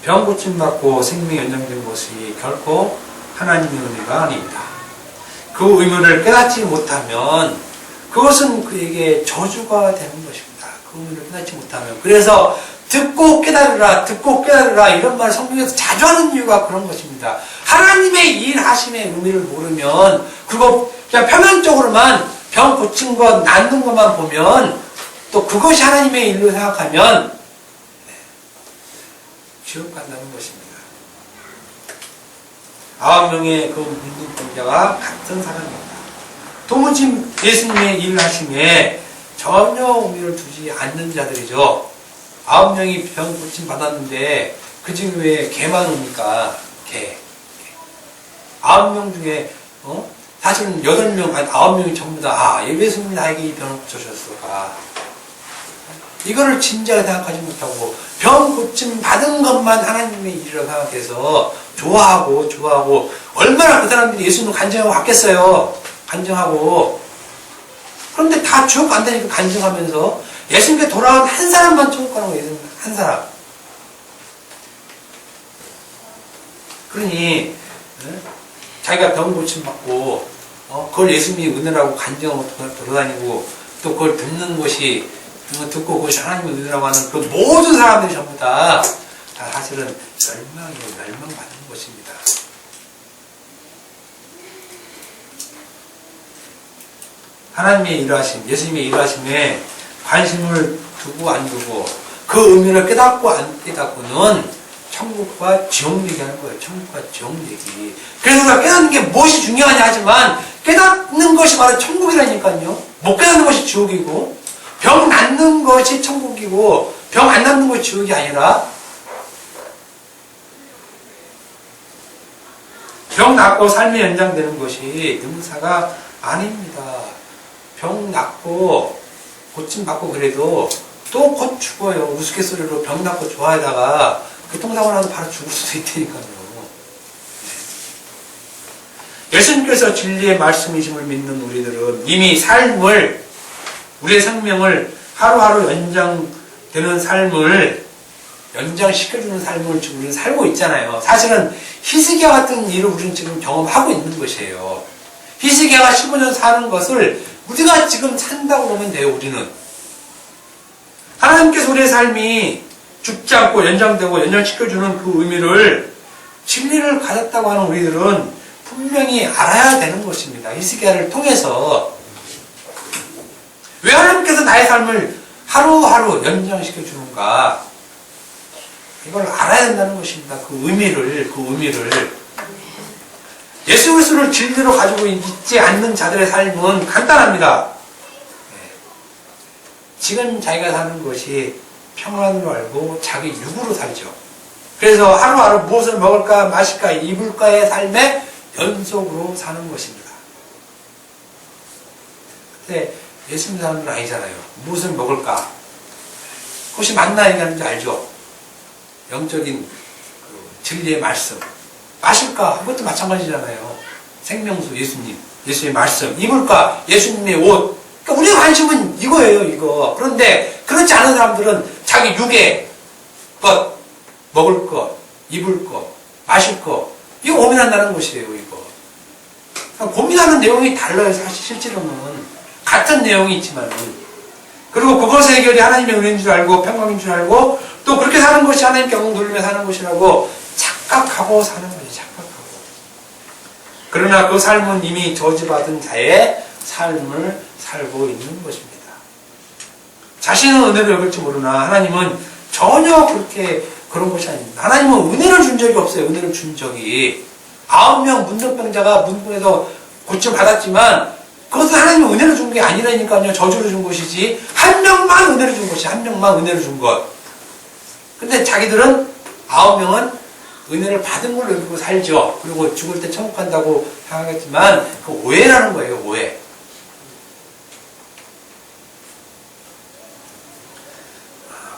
병 고침받고 생명이 연장된 것이 결코 하나님의 은혜가 아닙니다. 그 의무를 깨닫지 못하면 그것은 그에게 저주가 되는 것입니다. 그 의무를 깨닫지 못하면. 그래서 듣고 깨달으라 이런 말을 성경에서 자주 하는 이유가 그런 것입니다. 하나님의 일하심의 의미를 모르면 그거 그냥 표면적으로만 병 고친 것, 낫는 것만 보면 또 그것이 하나님의 일로 생각하면 지옥 간다는 것입니다. 9명의 그 문둥병자가 같은 사람입니다. 도무지 예수님의 일하심에 전혀 의미를 두지 않는 자들이죠. 9명이 병 고침 받았는데 그 중에 왜 개만 옵니까? 개. 9명 중에 사실은 8명, 아니 9명이 전부 다 예수님이 나에게 이 병을 고쳐주셨을까? 이거를 진지하게 생각하지 못하고 병 고침 받은 것만 하나님의 일이라고 생각해서 좋아하고 얼마나 그 사람들이 예수님을 간증하고 왔겠어요. 간증하고. 그런데 다 지옥 간다니까 간증하면서 예수님께 돌아온 한 사람만 천국 가는 거예요. 한 사람. 그러니 자기가 병 고침 받고 그걸 예수님이 은혜라고 간증하고 돌아다니고 또 그걸 듣는 것이 듣고 그것이 하나님의 은혜라고 하는 그 모든 사람들이 전부 다 사실은 멸망받는 것입니다. 하나님의 일하심, 예수님의 일하심에 관심을 두고 안 두고 그 의미를 깨닫고 안 깨닫고는 천국과 지옥 얘기하는 거예요. 천국과 지옥 얘기. 그래서 우리가 깨닫는 게 무엇이 중요하냐 하지만 깨닫는 것이 바로 천국이라니까요. 못 깨닫는 것이 지옥이고 병 낫는 것이 천국이고 병 안 낫는 것이 지옥이 아니라 병 낫고 삶이 연장되는 것이 능사가 아닙니다. 병 낫고 고침받고 그래도 또 곧 죽어요. 우스갯소리로 병 낫고 좋아하다가 교통사고 나서 바로 죽을 수도 있다니까요. 예수님께서 진리의 말씀이심을 믿는 우리들은 이미 삶을 우리의 생명을 하루하루 연장되는 삶을 연장시켜주는 삶을 지금 우리는 살고 있잖아요. 사실은 히스기야 같은 일을 우리는 지금 경험하고 있는 것이에요. 히스기야가 15년 사는 것을 우리가 지금 산다고 보면 돼요. 우리는 하나님께서 우리의 삶이 죽지 않고 연장되고 연장시켜주는 그 의미를 진리를 가졌다고 하는 우리들은 분명히 알아야 되는 것입니다. 히스기야를 통해서 왜 하나님께서 나의 삶을 하루하루 연장시켜 주는가? 이걸 알아야 된다는 것입니다. 그 의미를. 예수 그리스도를 진리로 가지고 있지 않는 자들의 삶은 간단합니다. 지금 자기가 사는 것이 평안으로 알고 자기 육으로 살죠. 그래서 하루하루 무엇을 먹을까, 마실까, 입을까의 삶의 연속으로 사는 것입니다. 근데 예수 믿는 사람들은 아니잖아요. 무엇을 먹을까? 그것이 맞나 얘기하는지 알죠? 영적인 진리의 말씀. 마실까? 그것도 마찬가지잖아요. 생명수 예수님, 예수의 말씀. 입을까? 예수님의 옷. 그러니까 우리의 관심은 이거예요, 이거. 그런데 그렇지 않은 사람들은 자기 육의 것, 먹을 것, 입을 것, 마실 것. 이거 고민한다는 것이에요, 이거. 그러니까 고민하는 내용이 달라요, 사실 실제로는. 같은 내용이 있지만은. 그리고 그것의 해결이 하나님의 은혜인 줄 알고 평강인 줄 알고 또 그렇게 사는 것이 하나님께 영광 돌리며 사는 것이라고 착각하고 사는 거죠. 착각하고. 그러나 그 삶은 이미 저주받은 자의 삶을 살고 있는 것입니다. 자신은 은혜를 여길지 모르나 하나님은 전혀 그렇게 그런 것이 아닙니다. 하나님은 은혜를 준 적이 없어요. 은혜를 준 적이. 9명 문둥병자가 문둥에서 고침 받았지만 그것은 하나님은 은혜를 준 게 아니라니까요. 저주를 준 것이지. 한 명만 은혜를 준 것이 한 명만 은혜를 준 것. 근데 자기들은 9명은 은혜를 받은 걸로 여기고 살죠. 그리고 죽을 때 천국 간다고 생각했지만 그 오해라는 거예요. 오해.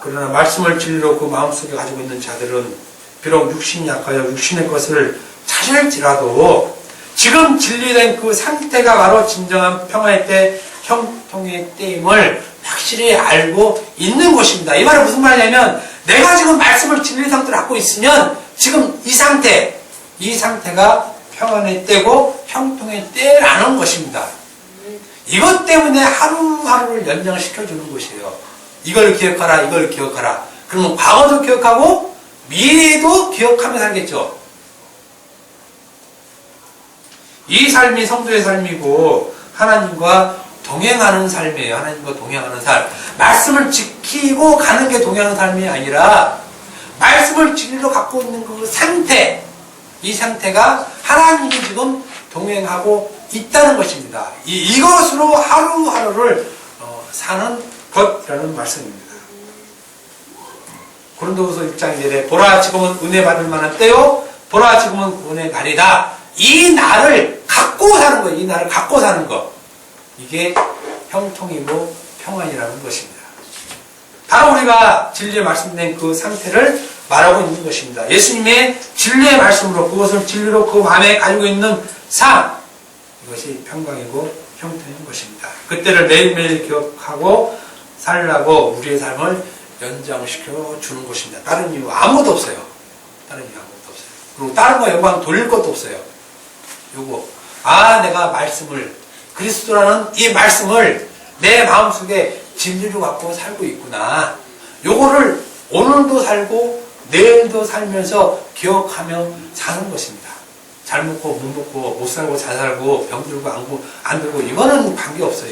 그러나 말씀을 진리로 그 마음속에 가지고 있는 자들은 비록 육신이 약하여 육신의 것을 찾을지라도 지금 진리된 그 상태가 바로 진정한 평화의 때, 형통의 때임을 확실히 알고 있는 것입니다. 이 말은 무슨 말이냐면 내가 지금 말씀을 진리 상태로 갖고 있으면 지금 이 상태가 평안의 때고 형통의 때라는 것입니다. 이것 때문에 하루하루를 연장시켜주는 것이에요. 이걸 기억하라, 이걸 기억하라. 그러면 과거도 기억하고 미래도 기억하며 살겠죠. 이 삶이 성도의 삶이고 하나님과 동행하는 삶이에요. 하나님과 동행하는 삶. 말씀을 지키고 가는 게 동행하는 삶이 아니라 말씀을 진리로 갖고 있는 그 상태, 이 상태가 하나님이 지금 동행하고 있다는 것입니다. 이것으로 하루하루를 사는 것이라는 말씀입니다. 고린도후서 1장 1절에 보라 지금은 은혜 받을 만한 때요 보라 지금은 구원의 날이다. 이 날을 갖고 사는 거, 이 날을 갖고 사는 거, 이게 형통이고 평안이라는 것입니다. 바로 우리가 진리의 말씀된 그 상태를 말하고 있는 것입니다. 예수님의 진리의 말씀으로 그것을 진리로 그 마음에 가지고 있는 삶, 이것이 평강이고 형통인 것입니다. 그때를 매일매일 기억하고 살라고 우리의 삶을 연장시켜 주는 것입니다. 다른 이유 아무것도 없어요. 다른 이유 아무것도 없어요. 그리고 다른 거 영광 돌릴 것도 없어요. 요거 내가 말씀을 그리스도라는 이 말씀을 내 마음속에 진리로 갖고 살고 있구나. 요거를 오늘도 살고 내일도 살면서 기억하며 사는 것입니다. 잘 먹고 못 먹고 못 살고 잘 살고 병 들고 안 들고 이거는 관계없어요.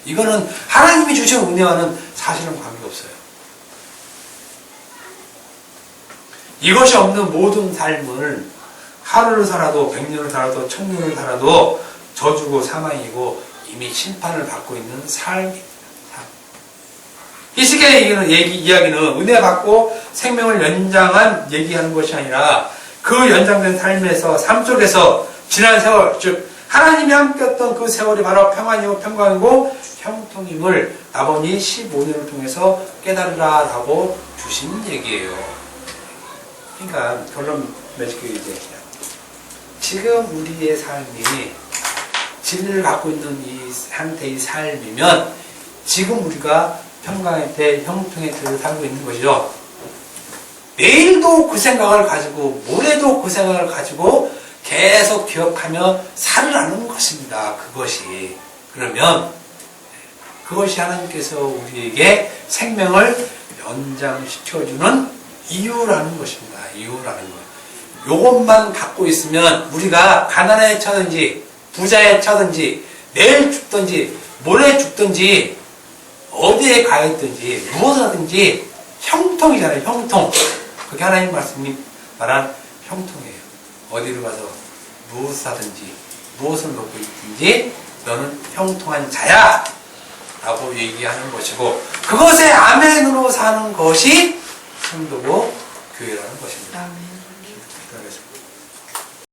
이거는 하나님이 주신 은혜와는 사실은 관계없어요. 이것이 없는 모든 삶을 하루를 살아도 100년을 살아도 1000년을 살아도 저주고 사망이고 이미 심판을 받고 있는 삶입니다. 이 시계의 이야기는 은혜 받고 생명을 연장한 얘기하는 것이 아니라 그 연장된 삶에서 삶 속에서 지난 세월, 즉 하나님이 함께했던 그 세월이 바로 평안이고 평강이고 형통임을 아버니 15년을 통해서 깨달으라라고 주신 얘기예요. 그러니까 결론 맺고 얘기해요. 지금 우리의 삶이 진리를 갖고 있는 이 상태의 삶이면 지금 우리가 평강의 때, 형통의 때를 살고 있는 것이죠. 내일도 그 생각을 가지고 모레도 그 생각을 가지고 계속 기억하며 살으라는 것입니다. 그것이. 그러면 그것이 하나님께서 우리에게 생명을 연장시켜주는 이유라는 것입니다. 이유라는 것. 요것만 갖고 있으면 우리가 가난에 처든지 부자에 처든지 내일 죽든지 모레 죽든지 어디에 가 있든지 무엇을 하든지 형통이잖아요. 형통. 그게 하나님 말씀이 말한 형통이에요. 어디를 가서 무엇을 하든지 무엇을 놓고 있든지 너는 형통한 자야 라고 얘기하는 것이고 그것에 아멘으로 사는 것이 성도고 교회라는 것입니다. 아멘.